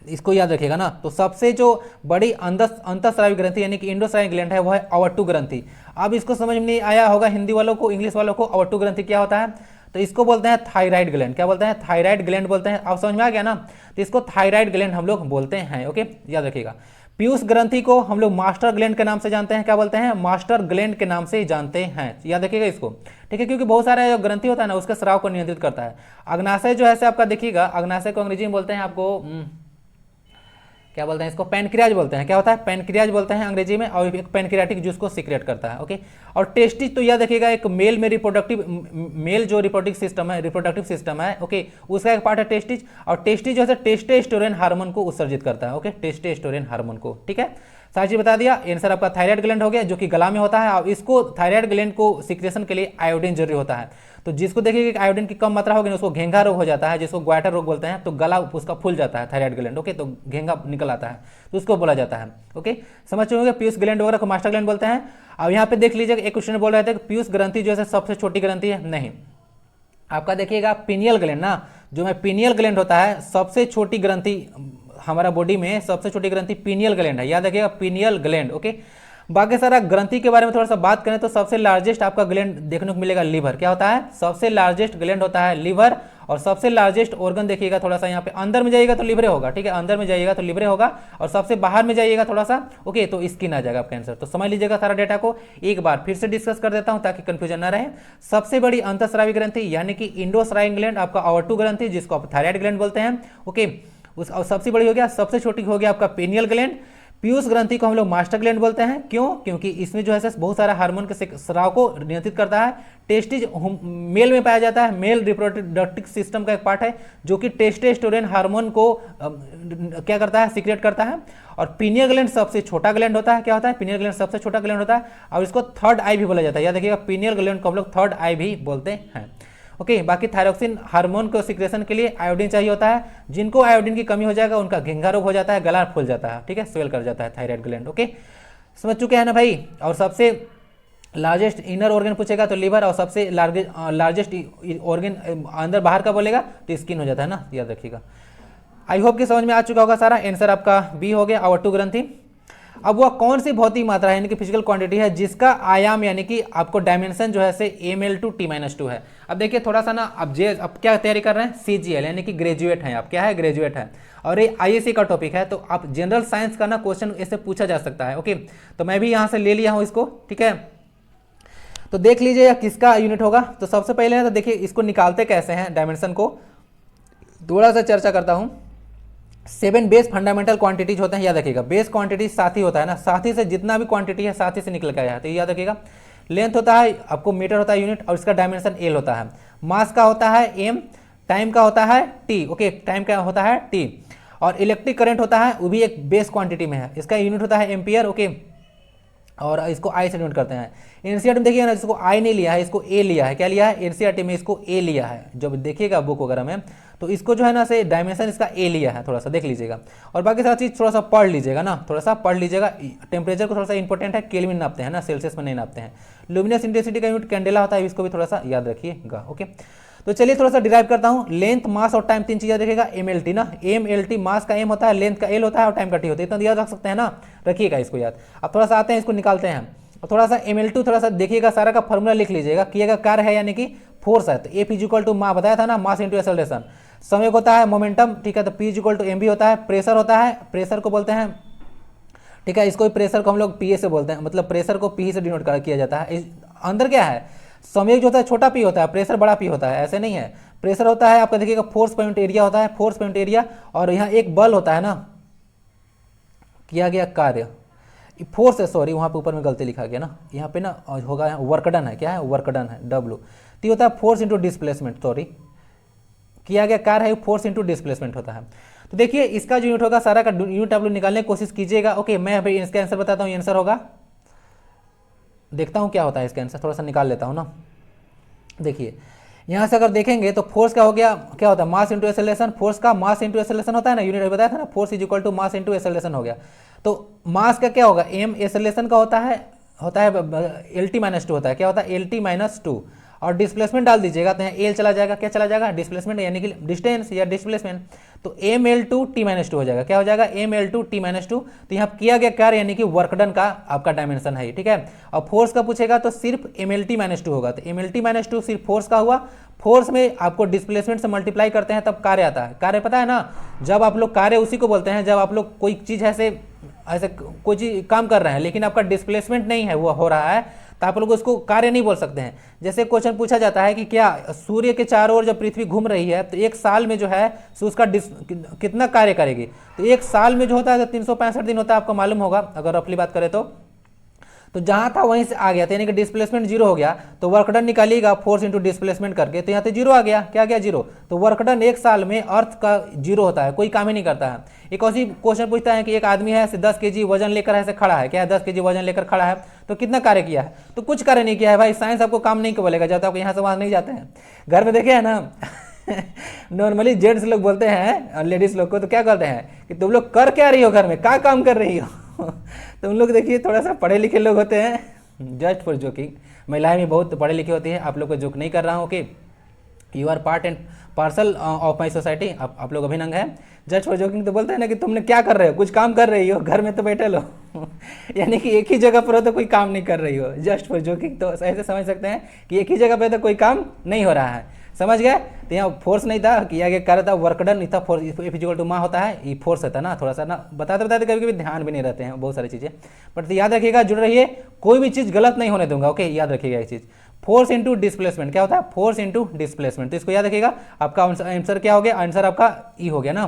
इसको याद रखिएगा ना, तो सबसे जो बड़ी अंतःस्रावी ग्रंथि यानी कि इंडोस्राइन ग्लैंड है वो है अवट्टु ग्रंथि। अब इसको समझ में नहीं आया होगा हिंदी वालों को, इंग्लिश वालों को, अवट्टु ग्रंथि क्या होता है, तो इसको बोलते हैं थायराइड ग्लैंड। क्या बोलते हैं? थायराइड ग्लैंड बोलते हैं। अब समझ में आ गया ना, तो इसको थायराइड ग्लैंड हम लोग बोलते हैं। ओके, याद रखिएगा। पीयूष ग्रंथि को हम लोग मास्टर ग्लैंड के नाम से जानते हैं। क्या बोलते हैं? मास्टर ग्लैंड के नाम से जानते हैं, याद रखिएगा इसको। ठीक है, क्योंकि बहुत सारा जो ग्रंथि होता है ना उसके स्राव को नियंत्रित करता है। अग्नाशय जो है आपका देखिएगा, अग्नाशय को अंग्रेजी में बोलते हैं आपको क्या बोलते हैं, इसको पैनक्रियाज बोलते हैं। क्या होता है? पैनक्रियाज बोलते हैं अंग्रेजी में, और एक पैनक्रियाटिक जूस को सीक्रेट करता है। ओके, और टेस्टिज तो याद रखिएगा, एक मेल में मेल जो रिप्रोडक्टिव सिस्टम है, ओके, उसका एक पार्ट है टेस्टिज। और टेस्टिज जो है टेस्टोस्टेरोन हार्मोन को उत्सर्जित करता है। ओके, टेस्टोस्टेरोन हार्मोन को। ठीक है, सारी चीज बता दिया। आंसर आपका थायराइड ग्लैंड हो गया, जो कि गला में होता है। और इसको थायराइड ग्लैंड को सिक्रेशन के लिए आयोडीन जरूरी होता है। तो जिसको देखिए कि आयोडीन की कम मात्रा होगी ना उसको घेंघा रोग हो जाता है, जिसको ग्वाटर रोग बोलते हैं। तो गला उसका फूल जाता है थायराइड ग्लैंड। ओके, तो घेंघा निकल आता है, तो उसको बोला जाता है। ओके, समझ चुके होंगे। पीयूष ग्लैंड वगैरह को मास्टर ग्लैंड बोलते हैं। अब यहाँ पे देख लीजिए, एक क्वेश्चन बोल रहे थे कि पीयूष ग्रंथि जो है सबसे छोटी ग्रंथि है। नहीं, आपका देखिएगा पिनियल ग्लैंड ना, जो में पिनियल ग्लैंड होता है, सबसे छोटी ग्रंथि हमारा बॉडी में सबसे छोटी ग्रंथि पिनियल ग्लैंड है, याद रखिएगा, पिनियल ग्लैंड। ओके, बाकी सारा ग्रंथि के बारे में थोड़ा सा बात करें तो सबसे लार्जेस्ट आपका ग्लैंड देखने को मिलेगा लीवर। क्या होता है? सबसे लार्जेस्ट ग्लैंड होता है लीवर। और सबसे लार्जेस्ट ऑर्गन देखिएगा, थोड़ा सा यहाँ पे अंदर में जाइएगा तो लिवरे होगा। ठीक है, अंदर में जाइएगा तो लिवरे होगा, और सबसे बाहर में जाइएगा थोड़ा सा, ओके, तो स्किन आ जाएगा आपका आंसर। तो समझ लीजिएगा सारा डेटा को। एक बार फिर से डिस्कस कर देता हूं ताकि कंफ्यूजन ना रहे। सबसे बड़ी अंतःस्रावी ग्रंथि यानी कि इंडोस्राइन ग्लैंड आपका अवट्टु ग्रंथि, जिसको आप थायराइड ग्लैंड बोलते हैं। ओके, उस सबसे बड़ी हो गया, सबसे छोटी हो गया आपका पेनियल ग्लैंड। पीयूष ग्रंथि को हम लोग मास्टर ग्लैंड बोलते हैं। क्यों? क्योंकि इसमें जो है बहुत सारा हार्मोन के स्राव को नियंत्रित करता है। टेस्टिज मेल में पाया जाता है, मेल रिप्रोडक्टिव सिस्टम का एक पार्ट है, जो कि टेस्टोस्टेरोन हार्मोन को क्या करता है? सीक्रेट करता है। और पीनियल ग्लैंड सबसे छोटा ग्लैंड होता है। क्या होता है? पीनियल ग्लैंड सबसे छोटा ग्लैंड होता है, और इसको थर्ड आई भी बोला जाता है। याद रखिएगा, पीनियल ग्लैंड को हम लोग थर्ड आई भी बोलते हैं। ओके, बाकी थायरोक्सिन हार्मोन को सिक्रेशन के लिए आयोडीन चाहिए होता है। जिनको आयोडीन की कमी हो जाएगा उनका घेंघा रोग हो जाता है, गला फूल जाता है। ठीक है, स्वेल कर जाता है थायराइड ग्लैंड। ओके, समझ चुके हैं ना भाई। और सबसे लार्जेस्ट इनर ऑर्गन पूछेगा तो लिवर, और सबसे लार्जेस्ट ऑर्गन अंदर बाहर का बोलेगा तो स्किन हो जाता है ना, याद रखिएगा। आई होप कि समझ में आ चुका होगा सारा। आंसर आपका बी हो गया, अवट्टु ग्रंथि। अब वह कौन सी भौतिक मात्रा है यानी कि फिजिकल क्वांटिटी है जिसका आयाम यानी कि आपको डायमेंशन जो है से ml/t -2 है। अब देखिए थोड़ा सा ना, अब क्या तैयारी कर रहे हैं? CGL यानी कि ग्रेजुएट हैं आप। क्या है? ग्रेजुएट है, और ये IAC का टॉपिक है। तो आप जनरल साइंस का ना क्वेश्चन इससे पूछा जा सकता है। ओके, तो मैं भी यहाँ से ले लिया हूँ इसको। ठीक है, तो देख लीजिए किसका यूनिट होगा। तो सबसे पहले तो देखिए इसको निकालते कैसे हैं डायमेंशन को, थोड़ा सा चर्चा करता हूँ। 7 बेस फंडामेंटल क्वांटिटीज होते हैं, याद रखिएगा। बेस क्वांटिटी साथी होता है ना, साथी से जितना भी क्वांटिटी है साथी से निकल के आया है, तो याद रखिएगा। लेंथ होता है आपको मीटर होता है यूनिट, और इसका डायमेंशन एल होता है। मास का होता है एम, टाइम का होता है टी, ओके, टाइम का होता है टी। और इलेक्ट्रिक करंट होता है, वो भी एक बेस क्वांटिटी में है, इसका यूनिट होता है एम्पियर, ओके, और इसको आई से डिनोट करते हैं। एनसीईआरटी में देखिएगा ना, इसको आई नहीं लिया है, इसको ए लिया है। क्या लिया है? एनसीईआरटी में इसको ए लिया है। जब देखिएगा बुक वगैरह में तो इसको जो है ना से डायमेंशन इसका ए लिया है, थोड़ा सा देख लीजिएगा। और बाकी सारा चीज़ थोड़ा सा पढ़ लीजिएगा ना, थोड़ा सा पढ़ लीजिएगा। टेम्परेचर को थोड़ा सा इंपॉर्टेंट है, केल्विन नापते हैं ना, सेल्सियस में नहीं नापते हैं। लुमिनस इंटेंसिटी का यूनिट कैंडेला होता है, इसको भी थोड़ा सा याद रखिएगा, ओके। तो चलिए थोड़ा सा डिराइव करता हूँ। लेंथ, मास और टाइम, तीन चीज़ें देखिएगा। एम एल टी ना, एम एल टी, मास का एम होता है, लेंथ का एल होता है, और टाइम का टी होता है। इतना याद रख सकते हैं ना, रखिएगा इसको याद। अब थोड़ा सा आते हैं, इसको निकालते हैं। और थोड़ा सा एम एल टू थोड़ा सा देखिएगा, सारा का फॉर्मूला लिख लीजिएगा। किएगा कार्य है यानी कि फोर्स है, तो एफ इज इक्वल टू मा बताया था ना, मास इंटू एक्सेलरेशन। समय होता है मोमेंटम, ठीक है, तो P is equal to M भी होता है। प्रेशर होता है, प्रेशर को बोलते हैं, ठीक है, इसको प्रेशर को हम लोग पी ए से बोलते हैं, मतलब प्रेशर को पी से डिनोट किया जाता है। अंदर क्या है, समय जो होता है छोटा पी होता है, प्रेशर बड़ा पी होता है, ऐसे नहीं है। प्रेशर होता है आपका देखिएगा फोर्स पॉइंट एरिया होता है, फोर्स पॉइंट एरिया। और यहाँ एक बल होता है ना, किया गया कार्य, फोर्स है, सॉरी वहाँ पे ऊपर में गलती लिखा गया ना, यहाँ पे ना होगा वर्क डन है, क्या है, वर्क डन है, डब्ल्यू। तो होता है फोर्स इंटू डिस्प्लेसमेंट, सॉरी, किया गया कार्य है फोर्स इंटू डिस्प्लेसमेंट होता है। तो देखिए इसका जो यूनिट होगा, सारा का यूनिट आप लोग निकालने की कोशिश कीजिएगा, ओके। मैं अभी इसका आंसर बताता हूँ, आंसर होगा, देखता हूँ क्या होता है इसका आंसर, थोड़ा सा निकाल लेता हूँ ना। देखिए यहाँ से अगर देखेंगे तो फोर्स का हो गया, क्या होता है, मास इंटू एक्सेलरेशन। फोर्स का मास इंटू एक्सेलरेशन होता है ना, यूनिट बताया था ना, force is equal to mass into acceleration हो गया। तो मास का क्या होगा, एम, एक्सेलरेशन का होता है एल टी माइनस टू होता है, क्या होता है, एल टी माइनस टू। और डिस्प्लेसमेंट डाल दीजिएगा तो यहाँ एल चला जाएगा, क्या चला जाएगा, डिस्प्लेसमेंट यानी कि डिस्टेंस या डिस्प्लेसमेंट। तो M L two T minus two हो जाएगा, क्या हो जाएगा, M L two T minus two. तो यहाँ किया गया कार्य यानी कि वर्क डन का आपका डायमेंशन है, ठीक है। और फोर्स का पूछेगा तो सिर्फ M L T minus two होगा, तो M L T minus two सिर्फ फोर्स का हुआ। फोर्स में आपको डिस्प्लेसमेंट से मल्टीप्लाई करते हैं तब कार्य आता है। कार्य पता है ना, जब आप लोग कार्य उसी को बोलते हैं जब आप लोग कोई चीज़ ऐसे कोई चीज काम कर रहे हैं लेकिन आपका डिस्प्लेसमेंट नहीं है, वो हो रहा है, तो आप लोग उसको कार्य नहीं बोल सकते हैं। जैसे क्वेश्चन पूछा जाता है कि क्या सूर्य के चारों ओर जब पृथ्वी घूम रही है तो एक साल में जो है उसका कितना कार्य करेगी। तो एक साल में जो होता है तो 365 दिन होता है, आपको मालूम होगा अगर रफली बात करें तो जहां था वहीं से आ गया, तो यानी कि डिस्प्लेसमेंट जीरो हो गया। तो वर्क डन निकालिएगा फोर्स इंटू डिस्प्लेसमेंट करके, तो यहाँ पे जीरो आ गया, क्या गया, जीरो। तो वर्क डन एक साल में अर्थ का जीरो होता है, कोई काम ही नहीं करता है। एक और क्वेश्चन पूछता है कि एक आदमी है 10 केजी वजन लेकर ऐसे खड़ा है, क्या है, 10 केजी वजन लेकर खड़ा है, तो कितना कार्य किया है, तो कुछ कार्य नहीं किया है। भाई साइंस आपको काम नहीं बोलेगा जब तक यहाँ से वहां नहीं जाते हैं। घर में देखे है ना नॉर्मली जेंट्स लोग बोलते हैं लेडीज लोग को, तो क्या करते हैं कि तुम लोग कर क्या रही हो घर में, क्या काम कर रही हो तो उन लोग देखिए थोड़ा सा पढ़े लिखे लोग होते हैं, जस्ट फॉर जोकिंग। महिलाएं भी बहुत पढ़े लिखे होती हैं, आप लोग को जोक नहीं कर रहा हूँ कि you are part and parcel of my society, आप लोग अभिनंग है। जस्ट फॉर जोकिंग तो बोलते हैं ना कि तुमने क्या कर रहे हो, कुछ काम कर रही हो, घर में तो बैठे लो यानी कि एक ही जगह पर हो तो कोई काम नहीं कर रही हो, जस्ट फॉर जोकिंग। तो ऐसे समझ सकते हैं कि एक ही जगह पर तो कोई काम नहीं हो रहा है, समझ गए। तो यहाँ फोर्स नहीं था, किया गया कार्य था, वर्क डन नहीं था, फोर्स इक्वल टू मा होता है, ये फोर्स रहता है ना, थोड़ा सा ना बताते बताते कभी कभी ध्यान भी नहीं रहते हैं बहुत सारी चीज़ें, बट याद रखिएगा, जुड़ रहिए, कोई भी चीज़ गलत नहीं होने दूंगा, ओके, याद रखिएगा ये चीज़। फोर्स इंटू डिस्प्लेसमेंट क्या होता है, फोर्स इंटू डिस्प्लेसमेंट, तो इसको याद रखिएगा। आपका आंसर क्या हो गया, आंसर आपका ई हो गया ना,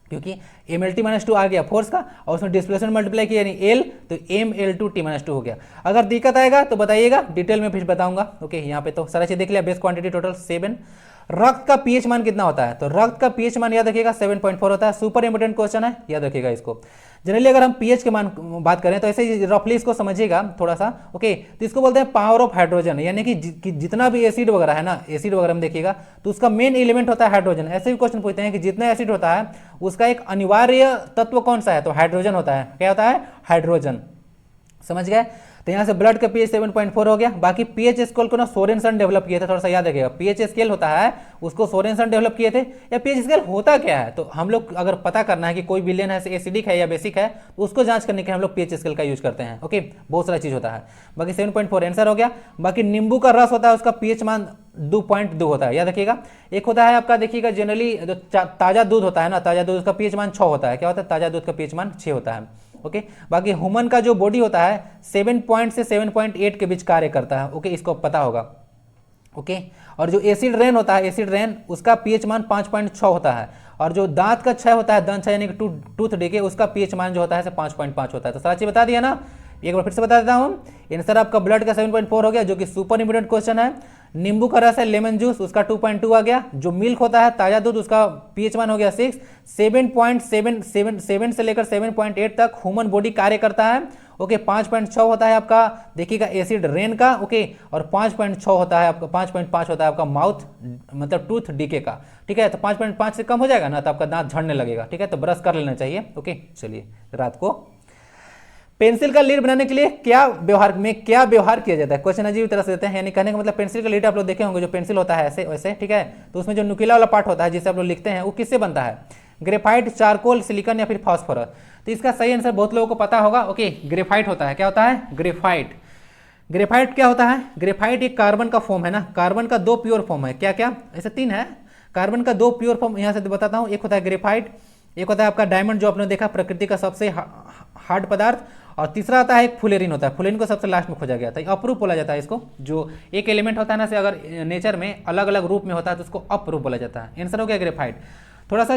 क्योंकि M L T minus two आ गया फोर्स का और उसमें डिस्प्लेसमेंट मल्टीप्लाई किया यानी एल, तो M L two T minus two हो गया। अगर दिक्कत आएगा तो बताइएगा, डिटेल में फिर बताऊंगा, ओके। यहाँ पे तो सारा चीज देख लिया, बेस क्वांटिटी टोटल 7। रक्त का पीएच मान कितना होता है, तो रक्त का पीएच मान याद रखिएगा 7.4 होता है। सुपर इंपोर्टेंट क्वेश्चन है, याद रखिएगा इसको। जनरली अगर हम पीएच के मान बात करें तो ऐसे रफली इसको समझिएगा थोड़ा सा, ओके। तो इसको बोलते हैं पावर ऑफ हाइड्रोजन, यानी कि जितना भी एसिड वगैरह है ना, एसिड वगैरह में देखिएगा तो उसका मेन एलिमेंट होता है हाइड्रोजन। ऐसे भी क्वेश्चन पूछते हैं कि जितना एसिड होता है उसका एक अनिवार्य तत्व कौन सा है, तो हाइड्रोजन होता है, क्या होता है, हाइड्रोजन, समझ गए। तो यहाँ से ब्लड का पीएच 7.4 हो गया। बाकी पीएच स्केल को ना सोरेनसन डेवलप किए थे, थोड़ा सा याद रखिएगा। पीएच स्केल होता है उसको सोरेनसन डेवलप किए थे। या पीएच स्केल होता क्या है, तो हम लोग अगर पता करना है कि कोई विलेन है एसिडिक है या बेसिक है तो उसको जांच करने के हम लोग पीएच स्केल का यूज करते हैं, ओके। बहुत सारा चीज होता है। बाकी 7.4 आंसर हो गया। बाकी नींबू का रस होता है उसका पीएच मान 2.2 होता है, याद रखिएगा। एक होता है आपका देखिएगा जनरली जो ताजा दूध होता है ना, ताजा दूध का पीएच मान 6 होता है, क्या होता है, ताजा दूध का पीएच मान 6 होता है। ओके। बाकी ह्यूमन का जो बॉडी होता है 7 से 7.8 के बीच कार्य करता है, ओके, इसको पता होगा, ओके। और जो एसिड रेन होता है, एसिड रेन, उसका पीएच मान 5.6 होता है। और जो दांत का क्षय होता है, दंत क्षय यानी कि टूथ डिके, उसका पीएच मान जो होता है 5.5 होता है। तो सारा चीज बता दिया ना, एक बार फिर से बता देता हूँ। आंसर आपका ब्लड का 7.4 हो गया, जो कि सुपर इम्पोर्टेंट क्वेश्चन है। नींबू का रस है, लेमन जूस, उसका 2.2 आ गया। जो मिल्क होता है, ताजा दूध, उसका पीएच मान हो गया 6। 7.7 से लेकर 7.8 तक ह्यूमन बॉडी कार्य करता है, ओके। 5.6 होता है आपका, देखिएगा, एसिड रेन का, ओके। और 5.6 होता है आपका, 5.5 होता है आपका माउथ मतलब टूथ डीके का, ठीक है। तो 5.5 से कम हो जाएगा ना तो आपका दांत झड़ने लगेगा, ठीक है। तो ब्रश कर लेना चाहिए, ओके। चलिए, रात को पेंसिल का लीड बनाने के लिए क्या व्यवहार किया जाता है? क्वेश्चन अजीब तरह से देते हैं, यानी कहने का मतलब पेंसिल का लीड आप लोग देखे होंगे, जो पेंसिल होता है ऐसे वैसे, ठीक है। तो उसमें जो नुकीला वाला पार्ट होता है जिसे आप लोग लिखते हैं, वो किससे बनता है? ग्रेफाइट, चारकोल, सिलिकॉन या फिर फास्फोरस? तो इसका सही आंसर बहुत लोगों को पता होगा, ओके, ग्रेफाइट होता है। क्या होता है? ग्रेफाइट। ग्रेफाइट क्या होता है? ग्रेफाइट एक कार्बन का फॉर्म है ना, कार्बन का 2 प्योर फॉर्म है। क्या क्या? ऐसे 3 है, कार्बन का 2 प्योर फॉर्म यहाँ से बताता हूँ। एक होता है ग्रेफाइट, एक होता है आपका डायमंड, जो आपने देखा प्रकृति का सबसे हार्ड पदार्थ, और तीसरा आता है एक फुलेरिन होता है। फुलेरिन को सबसे लास्ट में खोजा गया था, अपरूप बोला जाता है इसको। जो एक एलिमेंट होता है ना से अगर नेचर में अलग अलग रूप में होता है तो उसको अपरूप बोला जाता है। आंसर हो गया ग्रेफाइट। थोड़ा सा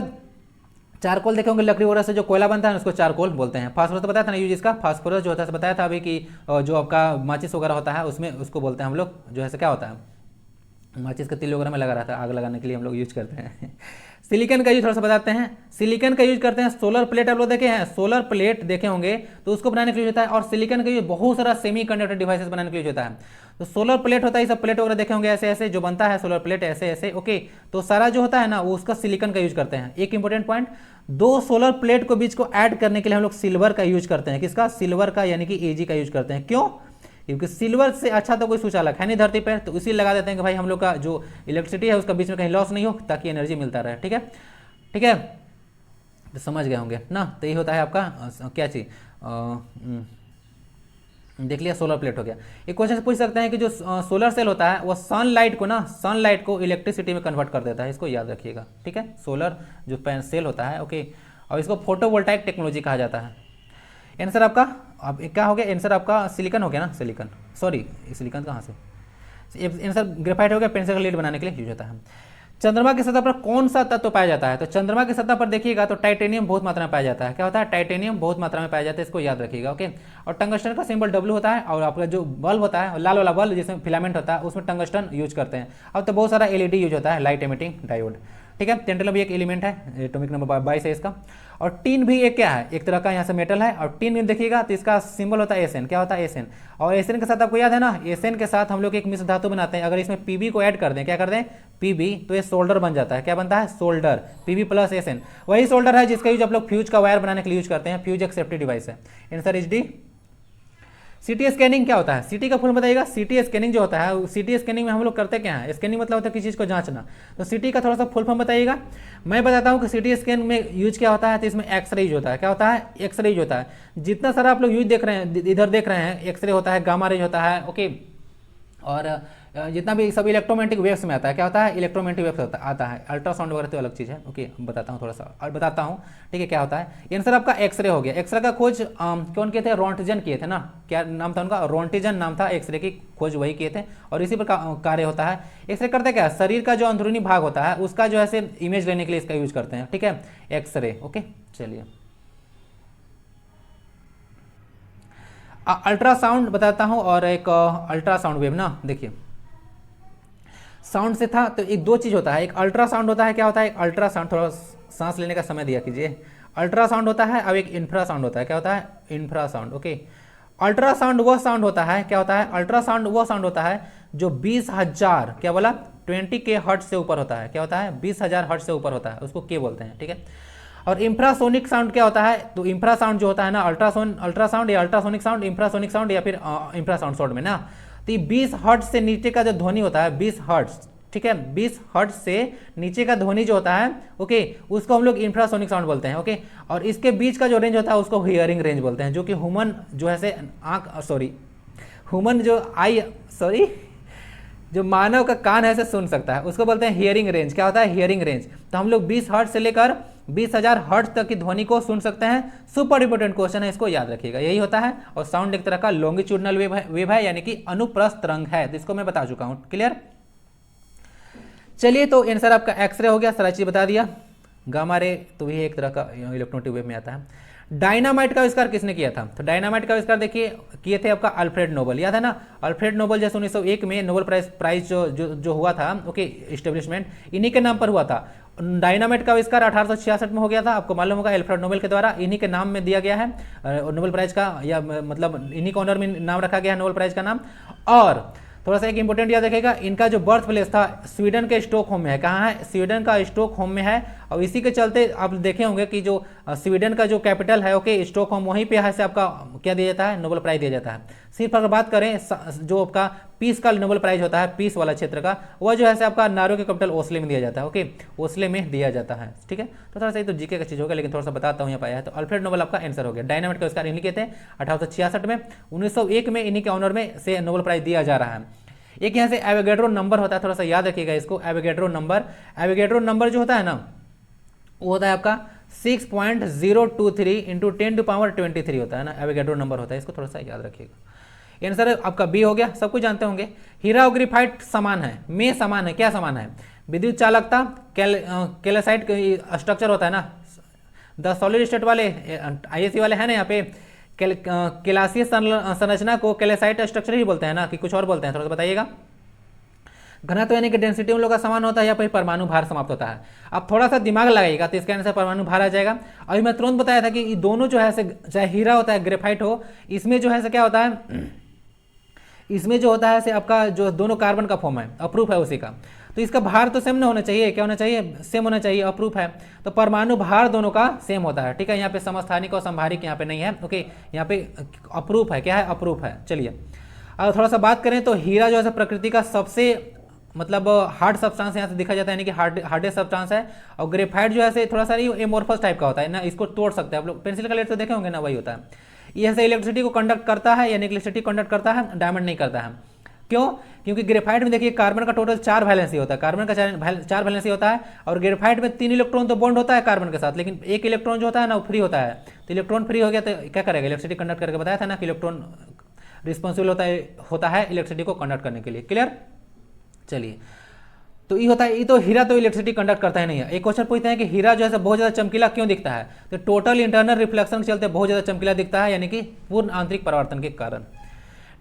चारकोल देखे होंगे, लकड़ी वगैरह से जो कोयला बनता है उसको चारकोल बोलते हैं। फास्फोरस तो बताया था ना यूज इसका, फास्फोरस जो होता है बताया था अभी कि जो आपका माचिस वगैरह होता है उसमें उसको बोलते हैं हम लोग, जो है क्या होता है, माचिस का तिल वगैरह में लगा रहता है, आग लगाने के लिए हम लोग यूज करते हैं। सिलिकॉन का यूज थोड़ा सा बताते हैं। सिलिकॉन का यूज करते हैं, सोलर प्लेट आप लोग देखे हैं, सोलर प्लेट देखे होंगे, तो उसको बनाने के लिए होता है। और सिलिकॉन का यूज बहुत सारा सेमी कंडक्टर डिवाइसेस बनाने के लिए होता है। तो सोलर प्लेट होता है, सब प्लेट वगैरह देखे होंगे ऐसे ऐसे जो बनता है सोलर प्लेट, ऐसे ऐसे, ओके। तो सारा जो होता है ना वो उसका सिलिकॉन का यूज करते हैं। एक इंपॉर्टेंट पॉइंट, 2 सोलर प्लेट को बीच को ऐड करने के लिए हम लोग सिल्वर का यूज करते हैं। किसका? सिल्वर का, यानी कि Ag का यूज करते हैं। क्यों? क्योंकि सिल्वर से अच्छा तो कोई सूचालक है नहीं धरती पर, तो इसी लगा देते हैं कि भाई हम लोग का जो इलेक्ट्रिसिटी है उसका बीच में कहीं लॉस नहीं हो, ताकि एनर्जी मिलता रहे, ठीक है, ठीक है। तो समझ गए होंगे ना। तो ये होता है आपका क्या चीज, देख लिया, सोलर प्लेट हो गया। एक क्वेश्चन पूछ सकते हैं कि जो सोलर सेल होता है वो सनलाइट को इलेक्ट्रिसिटी में कन्वर्ट कर देता है, इसको याद रखिएगा, ठीक है। सोलर जो सेल होता है, ओके, और इसको फोटोवोल्टाइक टेक्नोलॉजी कहा जाता है। आंसर आपका अब क्या हो गया? आंसर आपका सिलिकॉन हो गया ना, सिलिकॉन, सॉरी सिलिकॉन कहाँ से, आंसर ग्रेफाइट हो गया। पेंसिल का लीड बनाने के लिए यूज होता है। चंद्रमा की सतह पर कौन सा तत्व पाया जाता है? तो चंद्रमा की सतह पर देखिएगा तो टाइटेनियम बहुत मात्रा में पाया जाता है। क्या होता है? टाइटेनियम बहुत मात्रा में पाया जाता है, इसको याद रखिएगा, ओके। और टंगस्टन का सिंबल W होता है, और आपका जो बल्ब होता है, लाल वाला बल्ब जिसमें फिलामेंट होता है, उसमें टंगस्टन यूज करते हैं। अब तो बहुत सारा LED यूज होता है, लाइट एमिटिंग डायोड, ठीक है। टेंटलम भी एक एलिमेंट है, एटॉमिक नंबर 22 है इसका। और टीन भी एक क्या है? एक तरह का यहाँ से मेटल है। और टीन देखिएगा तो इसका सिंबल होता है Sn। क्या होता है? Sn। और Sn के साथ आपको याद है ना, Sn के साथ हम लोग एक मिश्र धातु बनाते हैं। अगर इसमें Pb को ऐड कर दें, क्या कर दें, Pb, तो ये सोल्डर बन जाता है। क्या बनता है? Solder, Pb plus Sn। वही सोल्डर है जिसका यूज आप लोग फ्यूज का वायर बनाने के लिए यूज करते हैं। फ्यूज एक सेफ्टी डिवाइस है। Answer is D. सीटी स्कैनिंग क्या होता है? सीटी का फुल बताइएगा। सीटी स्कैनिंग जो होता है, सीटी स्कैनिंग में हम लोग करते क्या है? स्कैनिंग मतलब होता है किसी चीज़ को जांचना। तो सीटी का थोड़ा सा फुल फॉर्म बताइएगा। मैं बताता हूँ कि सीटी स्कैन में यूज क्या होता है। तो इसमें एक्सरे यूज होता है। क्या होता है? एक्सरे यूज होता है। जितना सारा आप लोग यूज देख रहे हैं, इधर देख रहे हैं, एक्सरे होता है, गामा रेज होता है, ओके। और जितना भी सब इलेक्ट्रोमैग्नेटिक वेव्स में आता है, क्या होता है? इलेक्ट्रोमैग्नेटिक वेव्स आता है। अल्ट्रासाउंड वगैरह तो अलग चीज़ है, ओके, बताता हूँ थोड़ा सा और बताता हूँ, ठीक है। क्या होता है? आंसर आपका एक्सरे हो गया। एक्सरे का खोज कौन किए थे? रोंटजन किए थे ना। क्या नाम था उनका? रोंटिजन नाम था। एक्सरे की खोज वही किए थे, और इसी पर कार्य होता है। एक्सरे करते क्या? शरीर का जो अंदरूनी भाग होता है उसका जो है इमेज लेने के लिए इसका यूज करते हैं, ठीक है, एक्सरे, ओके। चलिए, अल्ट्रासाउंड बताता हूँ, और एक अल्ट्रासाउंड वेव ना, देखिए साउंड से था तो एक दो चीज होता है। एक अल्ट्रासाउंड होता है। क्या होता है? एक अल्ट्रासाउंड, थोड़ा सांस लेने का समय दिया कीजिए। अल्ट्रासाउंड होता है, अब एक इंफ्रासाउंड होता है। क्या होता है? Infrasound, okay. अल्ट्रासाउंड वो साउंड होता है, क्या होता है? अल्ट्रासाउंड वो साउंड होता है जो 20,000, क्या बोला, 20K हर्ट्ज से ऊपर होता है। क्या होता है? 20,000 हर्ट्ज से ऊपर होता है, उसको के बोलते हैं, ठीक है। और इंफ्रासोनिक साउंड क्या होता है? तो इंफ्रासाउंड जो होता है ना, अल्ट्रासाउंड या अल्ट्रासोनिक साउंड, इंफ्रासोनिक साउंड या फिर इंफ्रासाउंड शॉर्ट में ना, तो ये 20 हर्ट्ज से नीचे का जो ध्वनि होता है, 20 हर्ट्ज, ठीक है, 20 हर्ट्ज से नीचे का ध्वनि जो होता है, ओके, उसको हम लोग इंफ्रासोनिक साउंड बोलते हैं, ओके। और इसके बीच का जो रेंज होता है उसको हियरिंग रेंज बोलते हैं, जो कि ह्यूमन जो है से ह्यूमन जो जो मानव का कान है से सुन सकता है, उसको बोलते हैं हियरिंग रेंज। क्या होता है? Hearing range. तो हम लोग 20 हर्ट्ज से लेकर 20,000 हर्ट्ज तक की ध्वनि को सुन सकते हैं। सुपर इंपोर्टेंट क्वेश्चन है, इसको याद रखिएगा, यही होता है। और साउंड एक तरह का लॉन्गिट्यूडनल वेव है यानी कि अनुप्रस्थ तरंग है, तो इसको मैं बता चुका हूं। क्लियर? चलिए, तो आंसर आपका एक्सरे हो गया, सारा चीज बता दिया। गामा रे तो भी एक तरह का इलेक्ट्रोमैग्नेटिक वेव में आता है। डायनामाइट का आविष्कार किसने किया था? तो डायनामाइट का आविष्कार देखिए किए थे आपका अल्फ्रेड नोबल, याद है ना? अल्फ्रेड नोबल जैसे 1901 में नोबेल प्राइज जो हुआ था, ओके, इस्टेब्लिशमेंट इन्हीं के नाम पर हुआ था। डायनामाइट का आविष्कार 1866 में हो गया था, आपको मालूम होगा, अल्फ्रेड नोबेल के द्वारा, इन्हीं के नाम में दिया गया है नोबेल प्राइज का, या मतलब इन्हीं के ऑनर में नाम रखा गया है नोबेल प्राइज का नाम। और थोड़ा सा एक इंपॉर्टेंट याद रखेगा, इनका जो बर्थ प्लेस था स्वीडन के स्टॉकहोम में है। कहाँ है? स्वीडन का स्टॉकहोम में है। और इसी के चलते आप देखे होंगे कि जो स्वीडन का जो कैपिटल है, ओके, स्टॉकहोम, वहीं पे है से आपका क्या दिया जाता है? नोबेल प्राइज दिया जाता है। सिर्फ अगर बात करें जो आपका पीस का नोबेल प्राइज होता है, पीस वाला क्षेत्र का, वह जो है से आपका नॉर्वे के कैपिटल ओस्ले में दिया जाता है, ओके, ओस्ले में दिया जाता है। ठीक है, तो थोड़ा सा ये तो जीके का चीज होगा, लेकिन थोड़ा सा बताता हूँ यहाँ पाया है। तो अल्फ्रेड नोबेल आपका आंसर हो गया। डायनामाइट का आविष्कार इन्हीं के थे 1866 में। 1901 में इन्हीं के ऑनर में से नोबेल प्राइज दिया जा रहा है। एक यहाँ से एवोगैड्रो नंबर होता है, थोड़ा सा याद रखिएगा इसको। एवोगैड्रो नंबर जो होता है ना, वो होता है आपका 6.023 इंटू 10⁻23 होता है ना, एवोगैड्रो नंबर होता है, इसको थोड़ा सा याद रखिएगा। आंसर आपका बी हो गया, सब कुछ जानते होंगे। हीरा और ग्रेफाइट समान है, में समान है, क्या समान है? विद्युत चालकता, कैल्साइट स्ट्रक्चर होता है ना, द सॉलिड स्टेट वाले आईएससी वाले हैं ना, यहाँ पे कैलासीय संरचना को कैल्साइट स्ट्रक्चर ही बोलते हैं ना, कि कुछ और बोलते हैं? थोड़ा सा बताइएगा। घनत्व यानी कि डेंसिटी उन लोगों का समान होता है, या फिर परमाणु भार समाप्त होता है? आप थोड़ा सा दिमाग लगाइएगा तो इसके आंसर परमाणु भार आ जाएगा। अभी मैं तुरंत बताया था कि ये दोनों जो है से, चाहे हीरा होता है ग्रेफाइट हो, इसमें जो है से क्या होता है, इसमें जो होता है से आपका जो दोनों कार्बन का फॉर्म है, अप्रूफ है उसी का, तो इसका भार तो सेम ना होना चाहिए, क्या होना चाहिए? सेम होना चाहिए, अप्रूफ है, तो परमाणु भार दोनों का सेम होता है। ठीक है, यहाँ पे समस्थानिक और संभारिक यहाँ पे नहीं है, ओके, यहाँ पे अप्रूफ है, क्या है? अप्रूफ है। चलिए, अब थोड़ा सा बात करें तो हीरा जो है प्रकृति का सबसे मतलब हार्ड सब्सटेंस यहाँ से देखा जाता है, यानी कि हार्डेस्ट सब्सटेंस है। और ग्रेफाइट जो है थोड़ा सा एमोर्फस टाइप का होता है ना, इसको तोड़ सकते हैं आप लोग, पेंसिल का लेड तो देखे होंगे ना, वही होता है। ये ऐसे इलेक्ट्रिसिटी को कंडक्ट करता है, यानी इलेक्ट्रिसिटी कंडक्ट करता है, डायमंड नहीं करता है। क्यों? क्योंकि ग्रेफाइट में देखिए कार्बन का टोटल 4 वैलेंसी होता है, कार्बन का 4 वैलेंसी होता है, और ग्रेफाइट में 3 इलेक्ट्रॉन तो बॉन्ड होता है कार्बन के साथ, लेकिन एक इलेक्ट्रॉन जो होता है ना वो फ्री होता है। तो इलेक्ट्रॉन फ्री हो गया तो क्या करेगा? इलेक्ट्रिसिटी कंडक्ट करके, बताया था ना कि इलेक्ट्रॉन रिस्पॉन्सिबल होता है इलेक्ट्रिसिटी को कंडक्ट करने के लिए। क्लियर? चलिए, तो ये होता है, ये तो हीरा तो इलेक्ट्रिसिटी कंडक्ट करता ही नहीं है। एक क्वेश्चन पूछते हैं कि हीरा जो है बहुत ज्यादा चमकीला क्यों दिखता है? तो टोटल इंटरनल रिफ्लेक्शन के चलते बहुत ज्यादा चमकीला दिखता है, यानी कि पूर्ण आंतरिक परावर्तन के कारण।